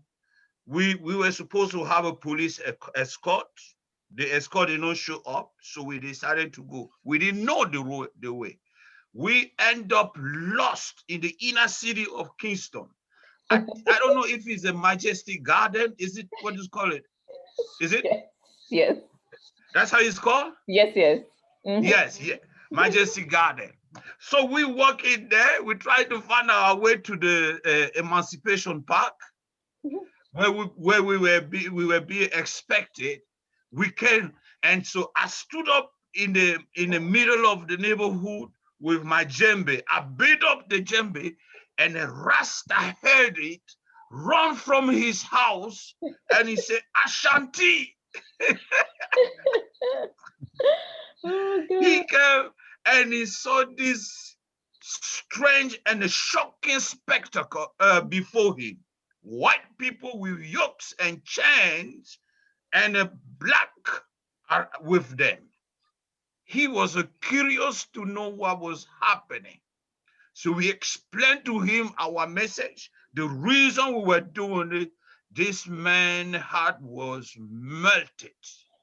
we were supposed to have a police escort. The escort did not show up, so we decided to go. We didn't know the way. we end up lost in the inner city of Kingston. I don't know if it's a Majestic Garden. Is it, what is call it? Is it? Yes. Yes. That's how it's called? Yes. Yes. Mhm. Yes, yeah. Majestic Garden. So we walk in there. We try to find our way to the Emancipation Park, where we were being expected. We came, and so I stood up in the middle of the neighborhood with my djembe. I beat up the djembe, and a Rasta heard it, run from his house, and he said, Ashanti. Oh He God. came and he saw this strange and a shocking spectacle before him. White people with yokes and chains, and a black are with them. He was curious to know what was happening. So we explained to him our message, the reason we were doing it. This man's heart was melted.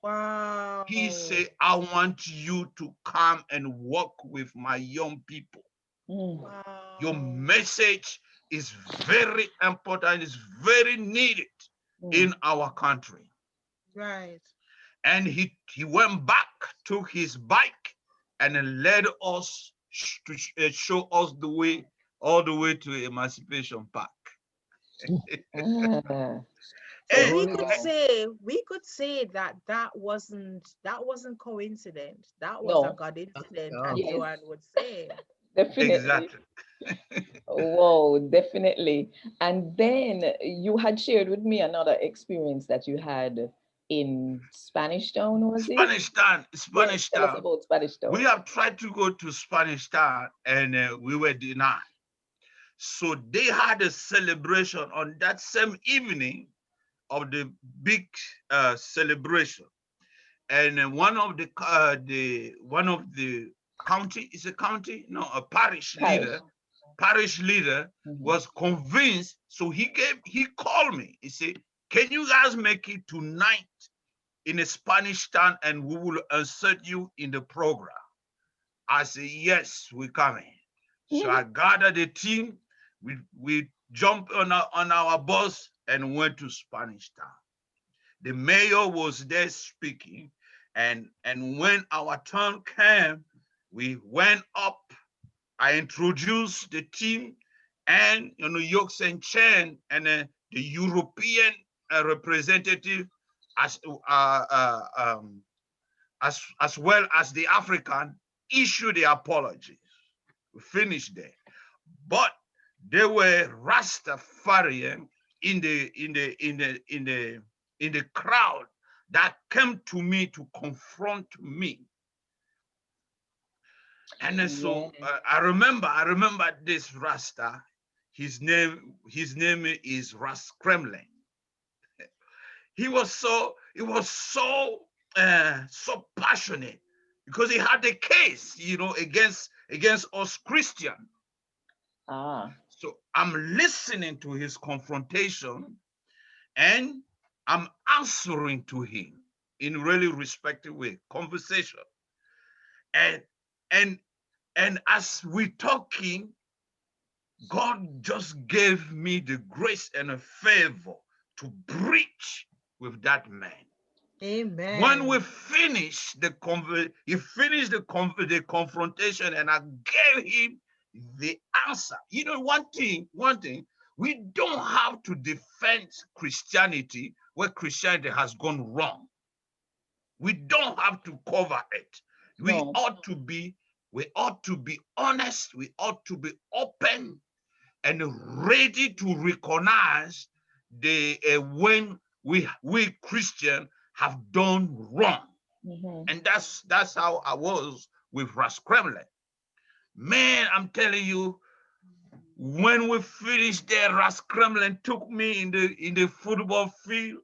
Wow. He said, I want you to come and work with my young people. Mm. Wow. Your message is very important, it's very needed in our country. Right. And he went back, took his bike, and led us to show us the way, all the way to Emancipation Park. Ah. So And we Wow. could say that that wasn't coincidence. That was a No. God incident, Yeah. as Yes. Joanne would say. Definitely. exactly. Wow, definitely. And then you had shared with me another experience that you had in Spanish Town, was it? Yes, Spanish tell us Town. about Spanish We Town. have tried to go to Spanish Town, and we were denied. So they had a celebration on that same evening of the big celebration, and one of the county, is a county, no, a Parish. parish leader Mhm. was convinced. So he called me. He said, "Can you guys make it tonight in a Spanish Town, and we will insert you in the program?" I said, "Yes, we're coming." So I gathered the team. We jumped on our bus and went to Spanish Town. The mayor was there speaking, and when our turn came, we went up. I introduced the team, and Yokes and Chen, and the European representative, as as well as the African, issued the apology. We finished there, but they were Rastafarian in the crowd that came to me to confront me. And Yeah. so I remember this Rasta. His name is Ras Kremlin. He was so passionate because he had a case, against us Christian. Ah. So I'm listening to his confrontation, and I'm answering to him in really respectful way, conversation. And and and as we talking, God just gave me the grace and a favor to preach with that man. When we Amen. finished he finished the confrontation, and I gave him the answer. One thing, we don't have to defend Christianity where Christianity has gone wrong. We don't have to cover it. We No. ought to be, we ought to be honest. We ought to be open and ready to recognize the when we Christian have done wrong. Mhm. And that's how I was with Ras Kremlin. Man, I'm telling you, when we finished there, Ras Kremlin took me in the football field,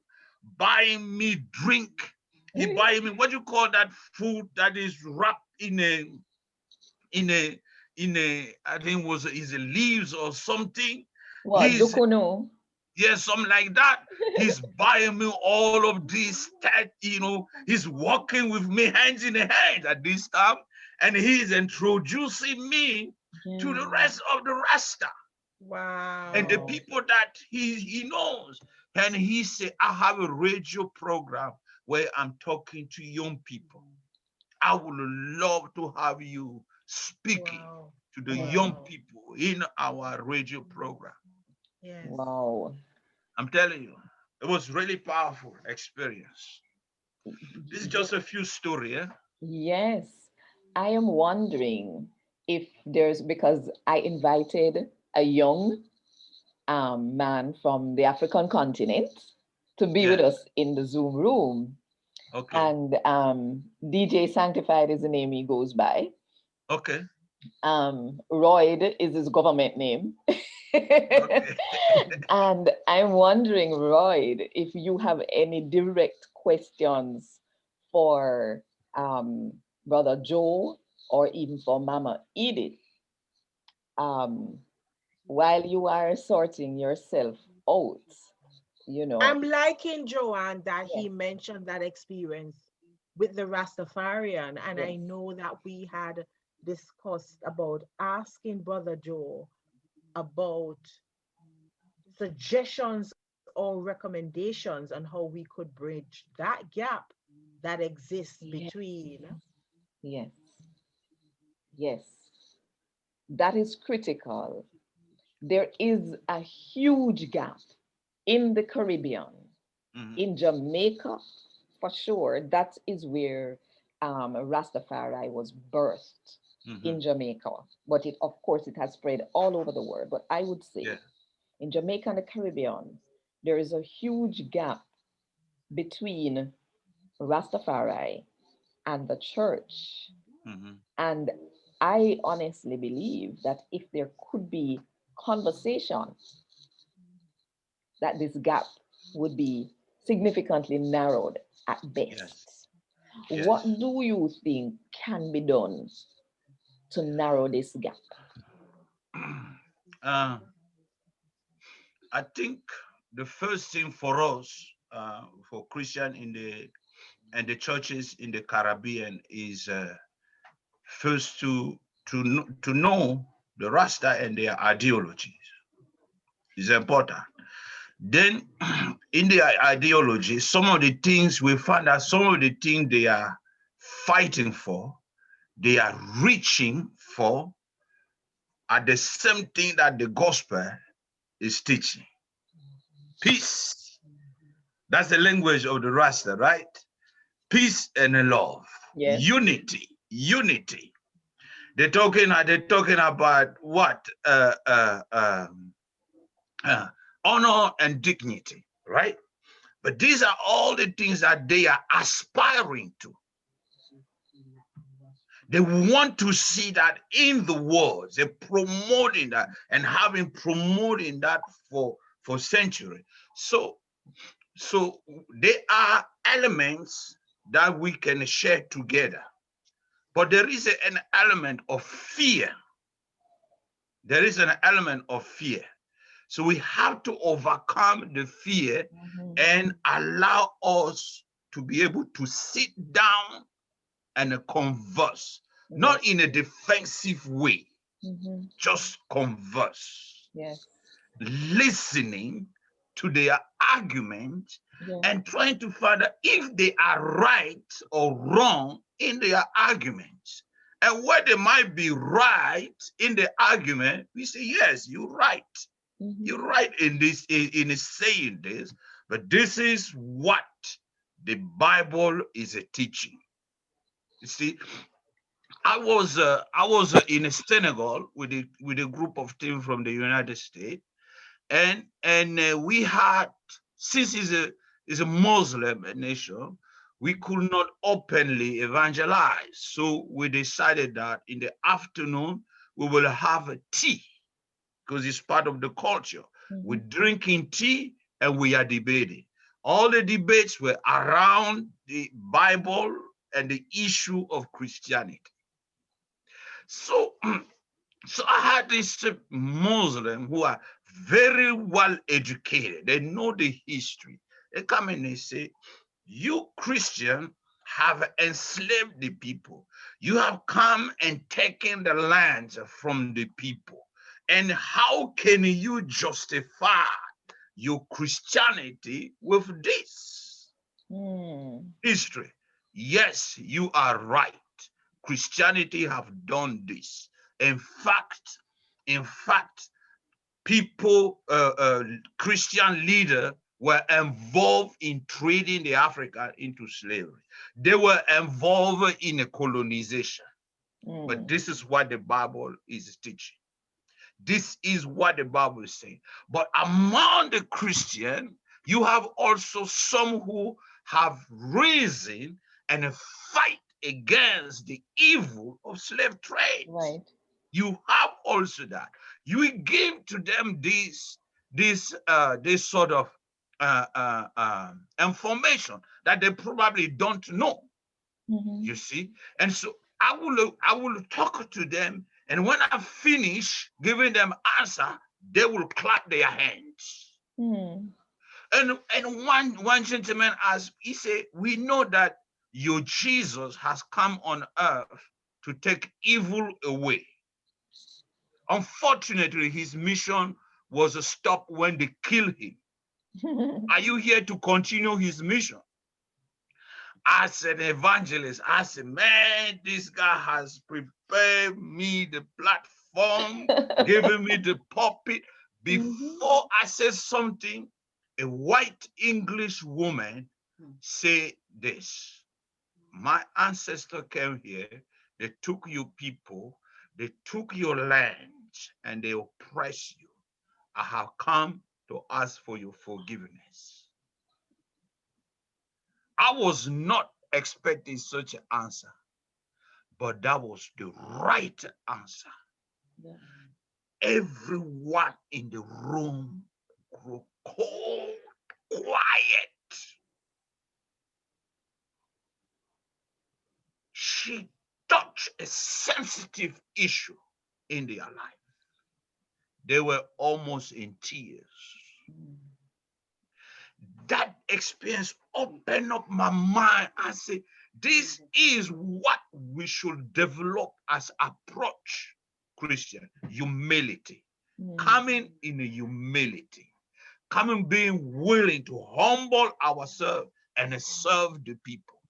buying me drink. He buying me, what you call that food that is wrapped in a I think is it leaves or something. What? He's Dukuno? Yes, something like that. He's buying me all of this that, he's working with me hands in hand at this time. And he's introducing me to the rest of the Rasta and the Wow. people that he knows. And he said, I have a radio program where I'm talking to young people. I would love to have you speaking Wow. to the young Wow. people in our radio program. Yes. Wow. I'm telling you, it was really powerful experience. This is just a few stories. Yeah? Yes, I am wondering if there's, because I invited a young man from the African continent to be with Yes. us in the Zoom room. Okay. And DJ Sanctified is the name he goes by. Okay. Royd is his government name. Okay. And I'm wondering, Royd, if you have any direct questions for Brother Joe or even for Mama Edith, um, while you are sorting yourself out, you know. I'm liking Joanne that he Yes, mentioned that experience with the Rastafarian. And I yes, know that we had discussed about asking Brother Joe about suggestions or recommendations on how we could bridge that gap that exists yes, between. yes, yes. That is critical. There is a huge gap in the Caribbean, Mhm. in Jamaica, for sure. That is where Rastafari was birthed, in Mhm. Jamaica. But it, of course, it has spread all over the world. But I would Yeah. say in Jamaica and the Caribbean, there is a huge gap between Rastafari and the church. Mhm. And I honestly believe that if there could be conversation, that this gap would be significantly narrowed at Yes. best. What Yes. do you think can be done to narrow this gap? uh, I think the first thing for us, for Christian in the and the churches in the Caribbean, is first to know the Rasta and their ideologies is important. Then, in their ideology, some of the things we find that some of the things they are fighting for, they are reaching for, are the same thing that the gospel is teaching. Peace. That's the language of the Rasta, right? Peace and love. Yes. Unity. Unity. They're talking about what? Uh, honor and dignity, right? But these are all the things that they are aspiring to. They want to see that in the world. They're promoting that and having promoting that for centuries. So they are elements that we can share together. But there is an element of fear. There is an element of fear. So we have to overcome the fear Mhm. and allow us to be able to sit down and converse, Yes. not in a defensive way, Mhm. just converse, Yes. listening to their argument Yes. and trying to find out if they are right or wrong in their arguments. And where they might be right in the argument, we say, yes, you're right. Mhm. You're right in this, in saying this, but this is what the Bible is a teaching. You see, I was in Senegal with a group of team from the United States, and we had, since it's a Muslim nation, we could not openly evangelize. So we decided that in the afternoon we will have a tea because it's part of the culture. We're Mhm. drinking tea and we are debating. All the debates were around the Bible and the issue of Christianity. So, so I had this Muslim who are very well educated. They know the history. They come and they say, "You Christian have enslaved the people. You have come and taken the lands from the people. And how can you justify your Christianity with this history? Yes, you are right. Christianity have done this. In fact, in fact, people, Christian leader were involved in trading the African into slavery. They were involved in a colonization. But this is what the Bible is teaching. This is what the Bible is saying. But among the Christian, you have also some who have risen and fight against the evil of slave trade. Right. You have also that. You give to them this sort of information that they probably don't know. You see, and so I will talk to them, and when I finish giving them answer, they will clap their hands. And one gentleman asked, he said, "We know that your Jesus has come on earth to take evil away. Unfortunately, his mission was stopped when they killed him. Are you here to continue his mission?" As an evangelist, I said, "Man, this guy has prepared me the platform, giving me the pulpit." Before I said something, a white English woman said this: "My ancestor came here, they took your people, they took your land, and they oppressed you. I have come to ask for your forgiveness." I was not expecting such an answer, but that was the right answer. Yeah. Everyone in the room grew cold, quiet. She touched a sensitive issue in their life. They were almost in tears. That experience opened up my mind. I said, this is what we should develop as approach, Christian. Humility. Coming in a humility. Coming being willing to humble ourselves and serve the people.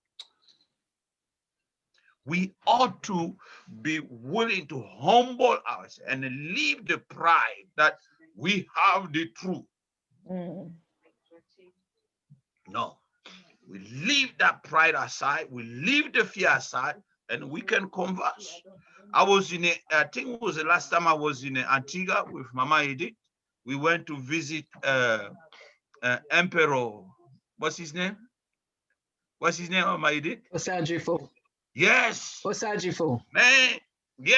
We ought to be willing to humble ourselves and leave the pride that we have the truth. No. We leave that pride aside, we leave the fear aside, and we can converse. I think it was the last time I was in Antigua with Mama Edith. We went to visit Emperor. What's his name? What's his name, Mama Edith? Osajifo. Yes. Osajifo. Man, yeah,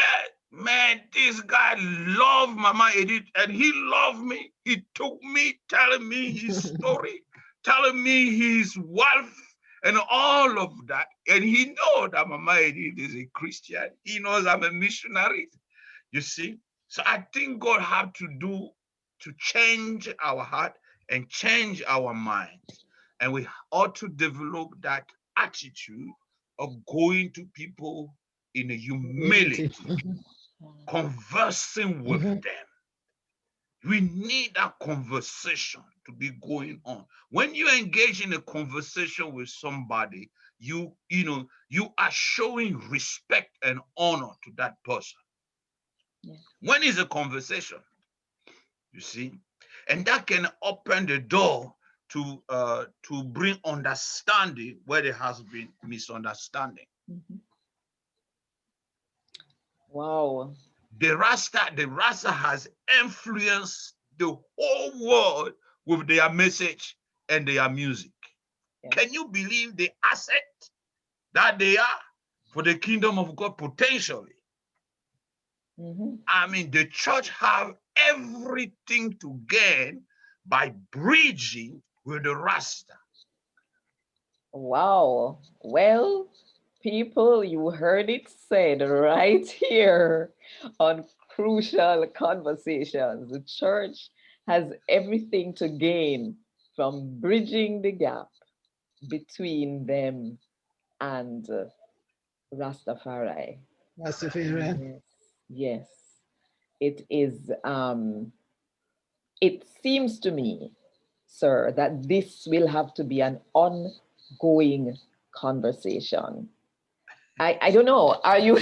man, this guy loved Mama Edith, and he loved me. He took me, telling me his story, telling me his wife and all of that. And he knows that Mama Edith is a Christian. He knows I'm a missionary. You see? So I think God had to change our heart and change our minds. And we ought to develop that attitude of going to people in a humility, conversing with them. We need that conversation to be going on. When you engage in a conversation with somebody, you are showing respect and honor to that person. Yeah. When is a conversation? You see, and that can open the door to bring understanding where there has been misunderstanding. Wow. The Rasta has influenced the whole world with their message and their music. Yeah. Can you believe the asset that they are for the kingdom of God potentially? I mean, the church have everything to gain by bridging with the Rasta. Wow. Well, people, you heard it said right here on Crucial Conversations. The church has everything to gain from bridging the gap between them and Rastafari. Rastafarian. Yes, yes. It is, it seems to me, sir, that this will have to be an ongoing conversation. I don't know. Are you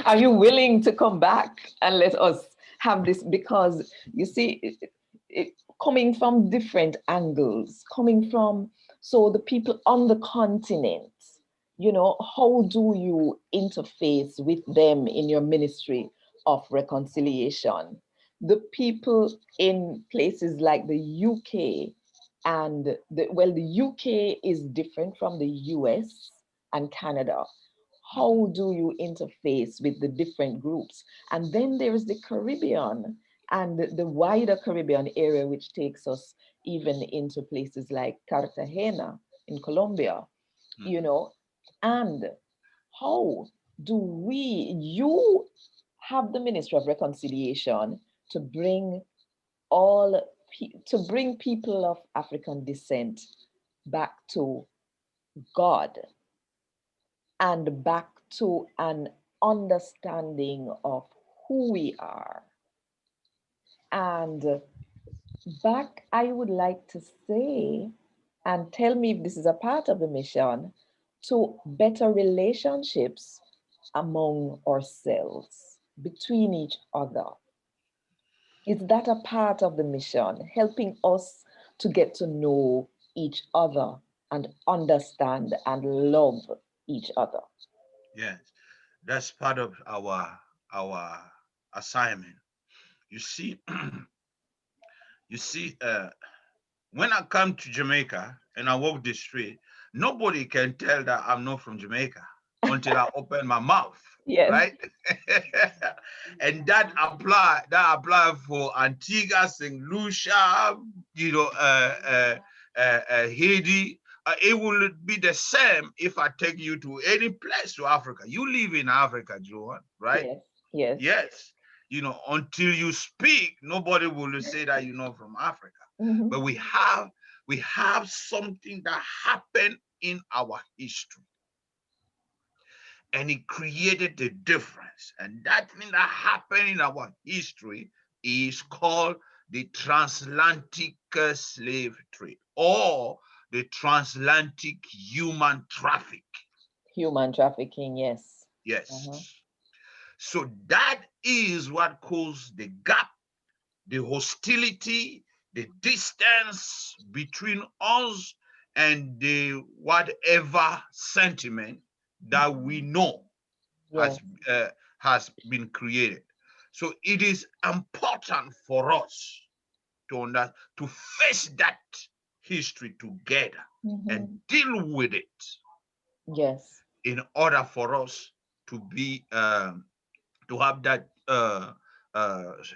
are you willing to come back and let us have this? Because you see, coming from different angles, coming from, so the people on the continent, how do you interface with them in your ministry of reconciliation? The people in places like the UK, and the UK is different from the US and Canada. How do you interface with the different groups? And then there is the Caribbean and the wider Caribbean area, which takes us even into places like Cartagena in Colombia, you know. And how do you have the Ministry of Reconciliation to bring all, to bring people of African descent back to God and back to an understanding of who we are. And back, I would like to say, and tell me if this is a part of the mission, to better relationships among ourselves, between each other. Is that a part of the mission, helping us to get to know each other and understand and love each other? Yes, that's part of our assignment. You see, you see, when I come to Jamaica and I walk the street, nobody can tell that I'm not from Jamaica until I open my mouth, Yes. right? And that apply for Antigua, St. Lucia, Haiti. It will be the same if I take you to any place to Africa. You live in Africa, Joan, right? Yes, yes. Yes. Until you speak, nobody will say that you're not from Africa. Mhm. But we have something that happened in our history, and it created the difference. And that thing that happened in our history is called the transatlantic slave trade, or the transatlantic human traffic. Human trafficking, yes. Yes. Uh-huh. So that is what caused the gap, the hostility, the distance between us, and the whatever sentiment that we know Yes, has been created. So it is important for us to face that history together and mhm, deal with it yes, in order for us to be to have that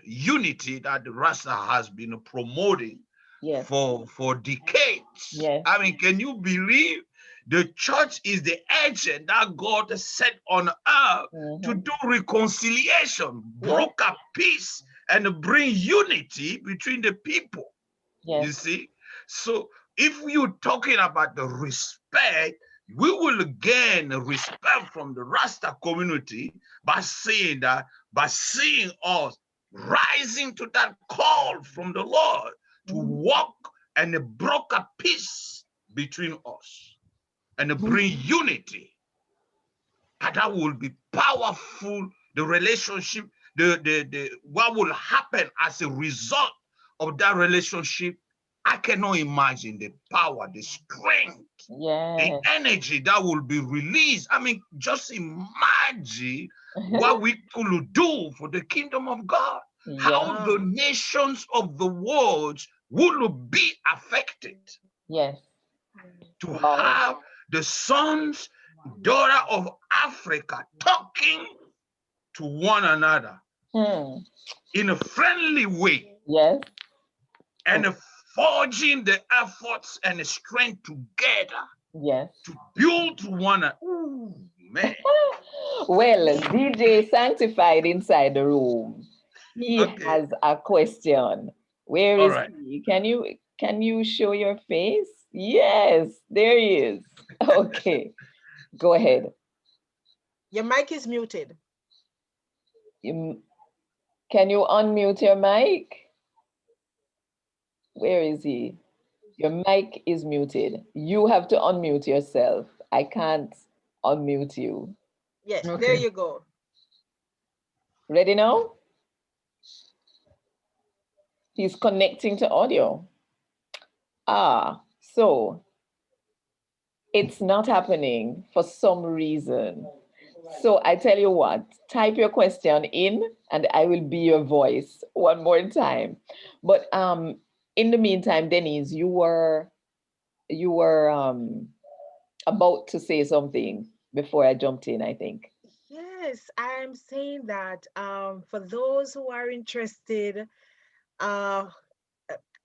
unity that the Rasta has been promoting yes, for decades. yes. I mean, can you believe the church is the agent that God set on earth to Mhm, do reconciliation, yes, broker peace, and bring unity between the people? You yes. see? So if you're talking about the respect, we will gain respect from the Rasta community by saying that, by seeing us rising to that call from the Lord to Mhm, walk and broker peace between us and mhm, bring unity. And that will be powerful. The relationship, the what will happen as a result of that relationship, I cannot imagine the power, the strength, the yes. energy that will be released. I mean, just imagine what we could do for the kingdom of God, Yes, how the Wow. nations of the world will be affected yes. to Wow. have the sons, daughter of Africa talking to one another Hmm. in a friendly way Yes. and forging the efforts and the strength together Yes. to build one another. Ooh, man. Well, DJ Sanctified inside the room. He Okay. has a question. Where All is right. he? Can you show your face? Yes, there he is. Okay. Go ahead. Your mic is muted. You, can you unmute your mic? Where is he? Your mic is muted. You have to unmute yourself. I can't unmute you. Yes, there Okay. you go. Ready now? He's connecting to audio. So it's not happening for some reason. So I tell you what, type your question in and I will be your voice one more time. But in the meantime, Denise, you were about to say something before I jumped in, I think. Yes, I'm saying that for those who are interested uh,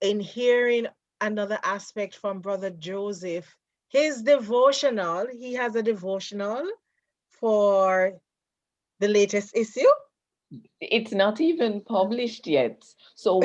in hearing another aspect from Brother Joseph, his devotional, he has a devotional for the latest issue. It's not even published yet. So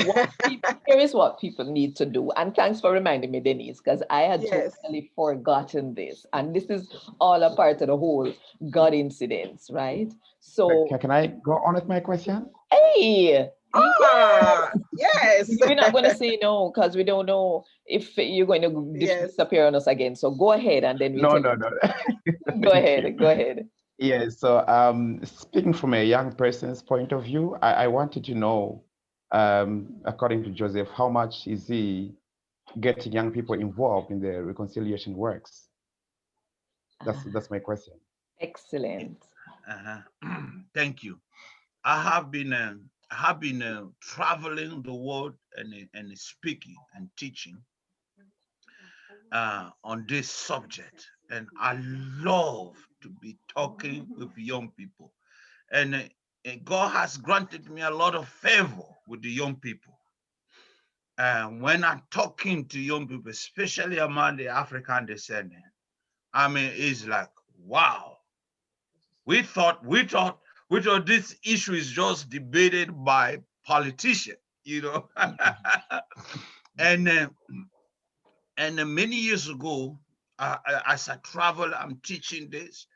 here is what people need to do. And thanks for reminding me, Denise, because I had Yes. totally forgotten this. And this is all a part of the whole God incidents, right? So, Can I go on with my question? hey, Ah, yes, yes. we're not going to say no because we don't know if you're going to Yes. disappear on us again. So go ahead and then we No, tell no, no. you. Go Thank you. ahead, go ahead. Yes, so speaking from a young person's point of view, I wanted to know, according to Joseph, how much is he getting young people involved in the reconciliation works? That's my question. Excellent. Uh-huh. Thank you. I have been traveling the world and speaking and teaching on this subject, and I love to be talking with young people. And God has granted me a lot of favor with the young people. When I'm talking to young people, especially among the African descendant, I mean, it's like, wow. We thought this issue is just debated by politicians, you know. and uh, and many years ago, as I travel, I'm teaching this.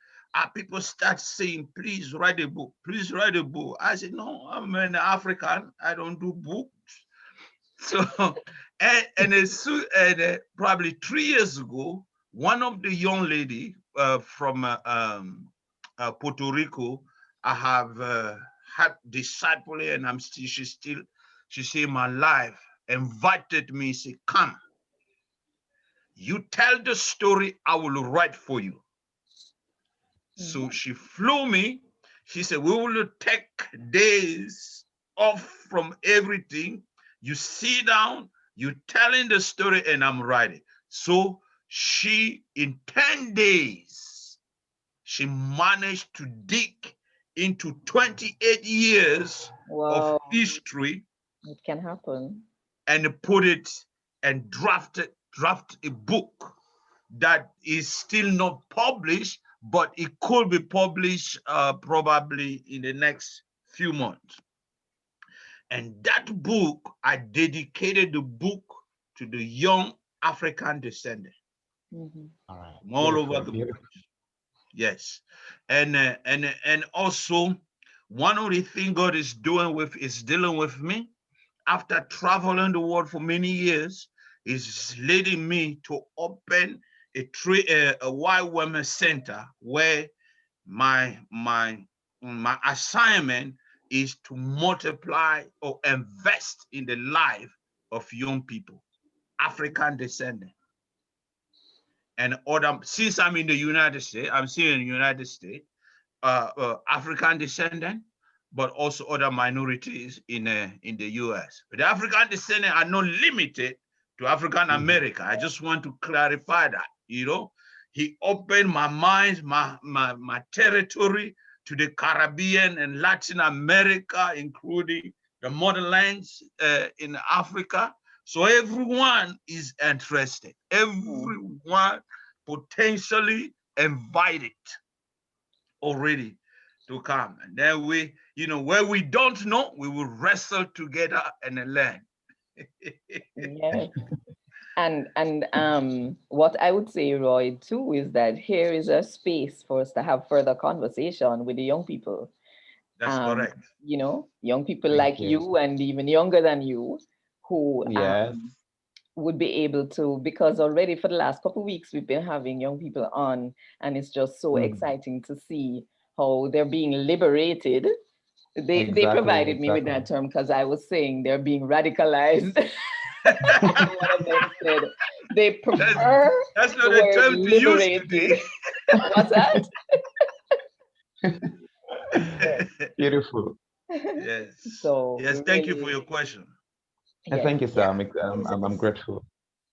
People start saying, "Please write a book. Please write a book." I said, "No, I'm an African. I don't do books." So, probably 3 years ago, one of the young lady from Puerto Rico, I have had discipling, and she's still in my life. Invited me, say, "Come, you tell the story, I will write for you." So she flew me. She said, "We will take days off from everything. You sit down, you telling the story, and I'm writing." So in 10 days, she managed to dig into 28 years of Wow, history it can happen. and put it and draft a book that is still not published, but it could be published probably in the next few months. And that book, I dedicated the book to the young African descendant Mhm. All right, from all over beautiful, the world. beautiful. Yes, and also one of the things God is dealing with me after traveling the world for many years, is leading me to open a white women's center where my assignment is to multiply or invest in the life of young people, African descendant, and other. Since I'm in the United States, I'm still in the United States, African descendant, but also other minorities in the U.S. But the African descendant are not limited to African Mhm. America. I just want to clarify that. He opened my mind, my territory to the Caribbean and Latin America, including the motherlands in Africa. So everyone is interested. Mm. Everyone potentially invited already to come. And then where we don't know, we will wrestle together and learn. Yes. And what I would say, Roy, too, is that here is a space for us to have further conversation with the young people. That's Um, correct. Young people Thank like you. you and even younger than you who Yes. would be able to, because already for the last couple of weeks we've been having young people on, and it's just so Mhm. exciting to see how they're being liberated. They Exactly, provided me with exactly. that term because I was saying they're being radicalized. And one of them said they that's prefer that's the not a word term to use liberated. today. What's that? Yes. Beautiful. Yes. So Yes. Thank you for really, your question. yes, Thank you, sir. Yeah, I'm grateful.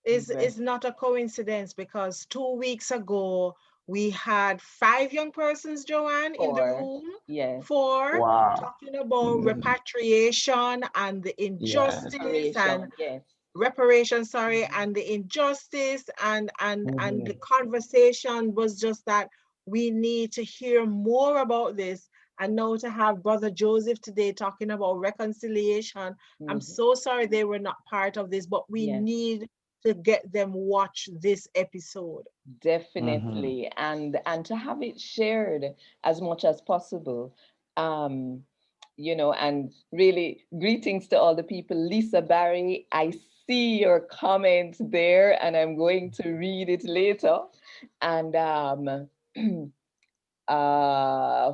great. is not a coincidence because 2 weeks ago we had five young persons, Joanne, in the For room yes, for Wow. talking about Mm, repatriation and the yes. injustice and reparation. Yes. reparation, sorry, Mhm. and the injustice and the Mhm. conversation was just that we need to hear more about this. And now to have Brother Joseph today talking about reconciliation. I'm Mhm. so sorry they were not part of this, but we Yes. need to get them watch this episode. Mhm. Definitely, and to have it shared as much as possible. Um, and really greetings to all the people. Lisa Barry, I see your comment there, and I'm going to read it later. And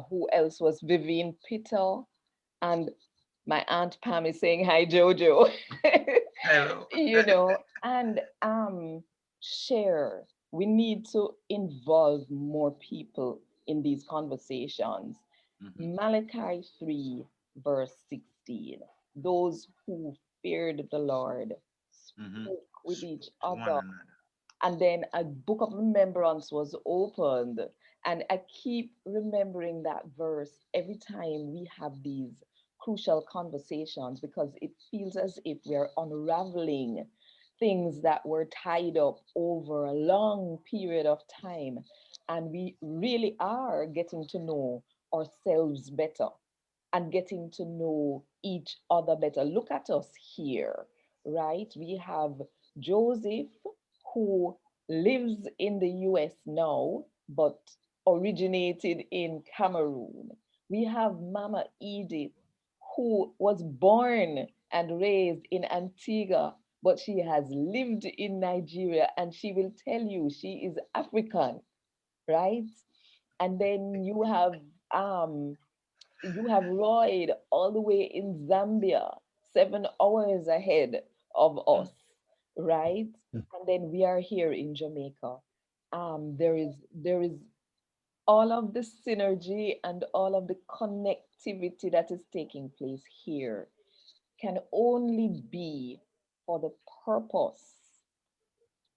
who else was Vivian Peter? And my aunt Pam is saying hi, Jojo. Hello. And share. We need to involve more people in these conversations. Mhm, Malachi 3, verse 16. Those who feared the Lord mhm. spoke with each To one other, another. and then a book of remembrance was opened. And I keep remembering that verse every time we have these crucial conversations because it feels as if we're unraveling things that were tied up over a long period of time. And we really are getting to know ourselves better and getting to know each other better. Look at us here, right? We have Joseph, who lives in the US now, but originated in Cameroon. We have Mama Edith, who was born and raised in Antigua, but she has lived in Nigeria, and she will tell you she is African, right? And then um, you have Royd all the way in Zambia, 7 hours ahead of Mm, us, right? And then we are here in Jamaica. There is all of the synergy and all of the connectivity that is taking place here can only be for the purpose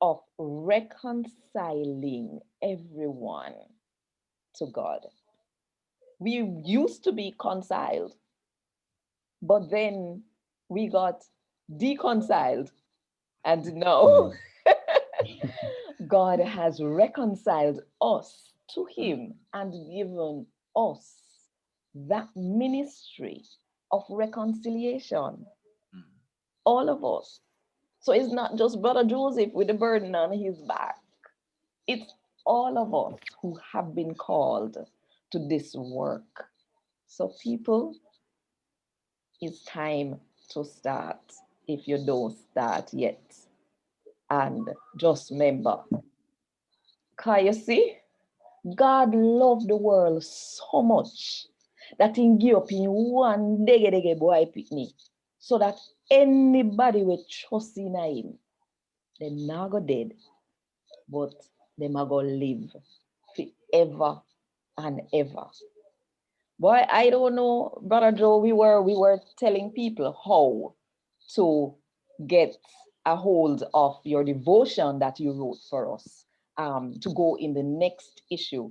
of reconciling everyone to God. We used to be conciled, but then we got deconciled. And now Mm. God has reconciled us to mm, Him and given us that ministry of reconciliation, mm, all of us. So it's not just Brother Joseph with the burden on his back, it's all of us who have been called to this work. So, people, it's time to start if you don't start yet. And just remember, can you see? God loved the world so much that He give up in one dege boy picnic so that anybody will trust in Him, they not go dead, but they might go live forever and ever. Boy, I don't know, Brother Joe. We were telling people how to get a hold of your devotion that you wrote for us to go in the next issue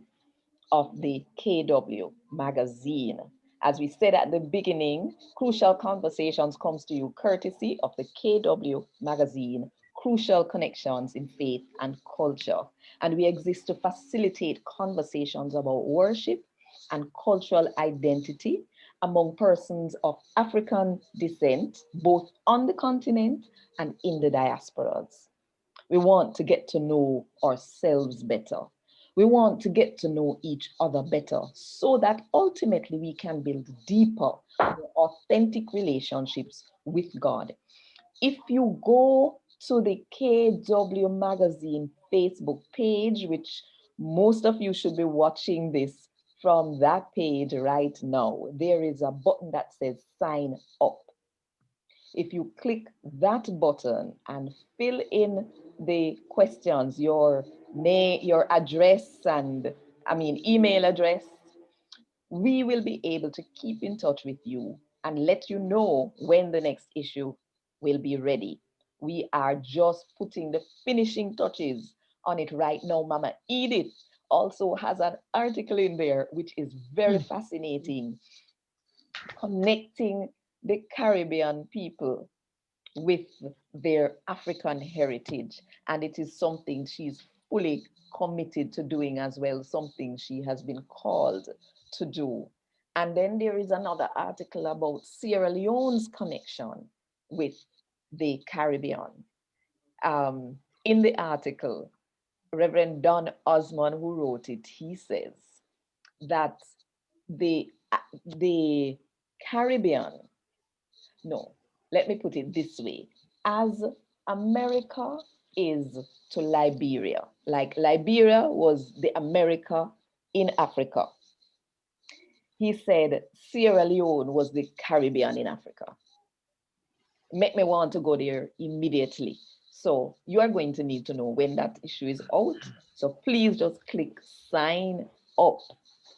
of the KW magazine. As we said at the beginning, Crucial Conversations comes to you courtesy of the KW magazine, Crucial Connections in Faith and Culture. And we exist to facilitate conversations about worship and cultural identity among persons of African descent, both on the continent and in the diasporas. We want to get to know ourselves better. We want to get to know each other better so that ultimately we can build deeper, more authentic relationships with God. If you go to the KW Magazine Facebook page, which most of you should be watching this from that page right now, there is a button that says sign up. If you click that button and fill in the questions, your name, your address, and email address, we will be able to keep in touch with you and let you know when the next issue will be ready. We are just putting the finishing touches on it right now. Mama Edith also has an article in there which is very fascinating, connecting the Caribbean people with their African heritage. And it is something she's fully committed to doing as well, something she has been called to do. And then there is another article about Sierra Leone's connection with the Caribbean. In the article, Reverend Don Osmond, who wrote it, he says that the, the Caribbean, no, let me put it this way. As America is to Liberia, like Liberia was the America in Africa, he said Sierra Leone was the Caribbean in Africa. Make me want to go there immediately. So you are going to need to know when that issue is out. So please just click sign up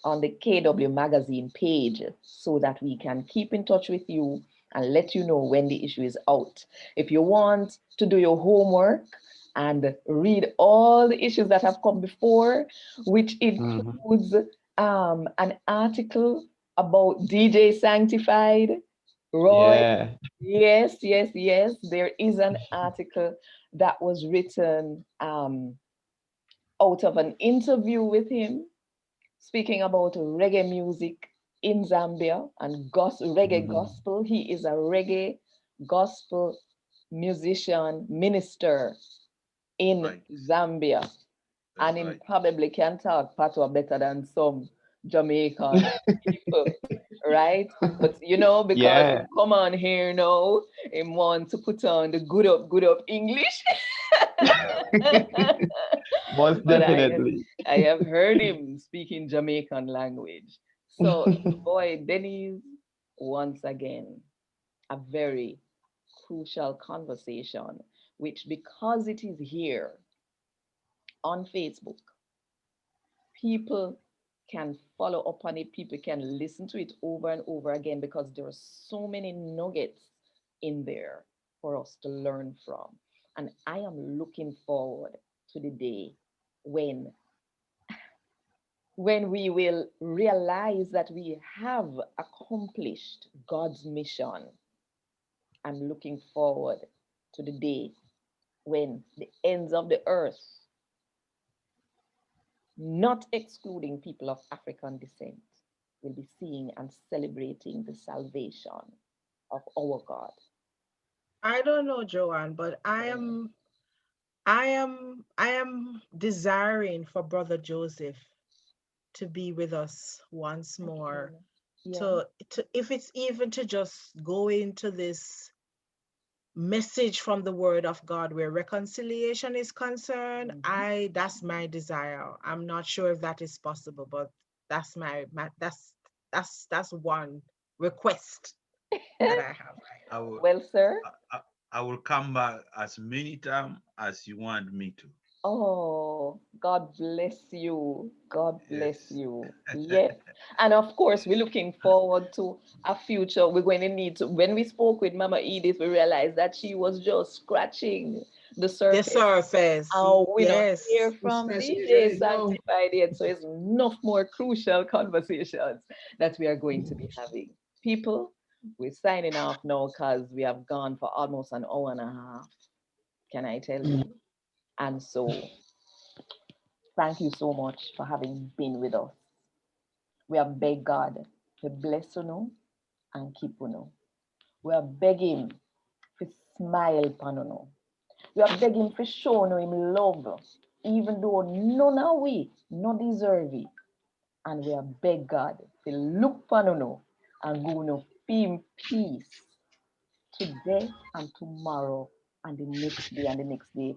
on the KW Magazine page so that we can keep in touch with you and let you know when the issue is out. If you want to do your homework and read all the issues that have come before, which includes an article about DJ Sanctified, Roy. Yeah. Yes, yes, yes. There is an article that was written out of an interview with him, speaking about reggae music in Zambia and reggae gospel. He is a reggae gospel musician, minister in Right. Zambia. That's And he right. probably can talk patois better than some Jamaican people, right? But because Yeah. him come on here now, him want to put on the good up English. Most But I definitely. I have heard him speaking Jamaican language. So boy, Denise, once again, a very crucial conversation, which because it is here on Facebook, people can follow up on it, people can listen to it over and over again because there are so many nuggets in there for us to learn from. And I am looking forward to the day when we will realize that we have accomplished God's mission. I'm looking forward to the day when the ends of the earth, not excluding people of African descent, will be seeing and celebrating the salvation of our God. I don't know, Joanne, but Oh, I am desiring for Brother Joseph to be with us once more. again, yeah. To if it's even to just go into this message from the word of God where reconciliation is concerned, Mhm. I that's my desire. I'm not sure if that is possible, but that's that's one request that I have. I will, Well, sir, I will come back as many times as you want me to. oh, God bless you. God bless Yes. you. Yes. And of course, we're looking forward to a future. We're going to need to, when we spoke with Mama Edith, we realized that she was just scratching the The surface. surface, We don't hear yes. from DJ Sanctified yet. So it's enough more crucial conversations that we are going to be having. People, we're signing off now because we have gone for almost an hour and a half. Can I tell you? And so thank you so much for having been with us. We are beg God to bless you and keep you. We are begging to smile upon you. We are begging for show no him love, even though none of we no deserve it. And we are beg God to look for no and go no feel peace today and tomorrow and the next day and the next day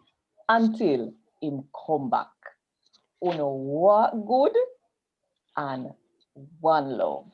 until him come back. Uno what good and one love.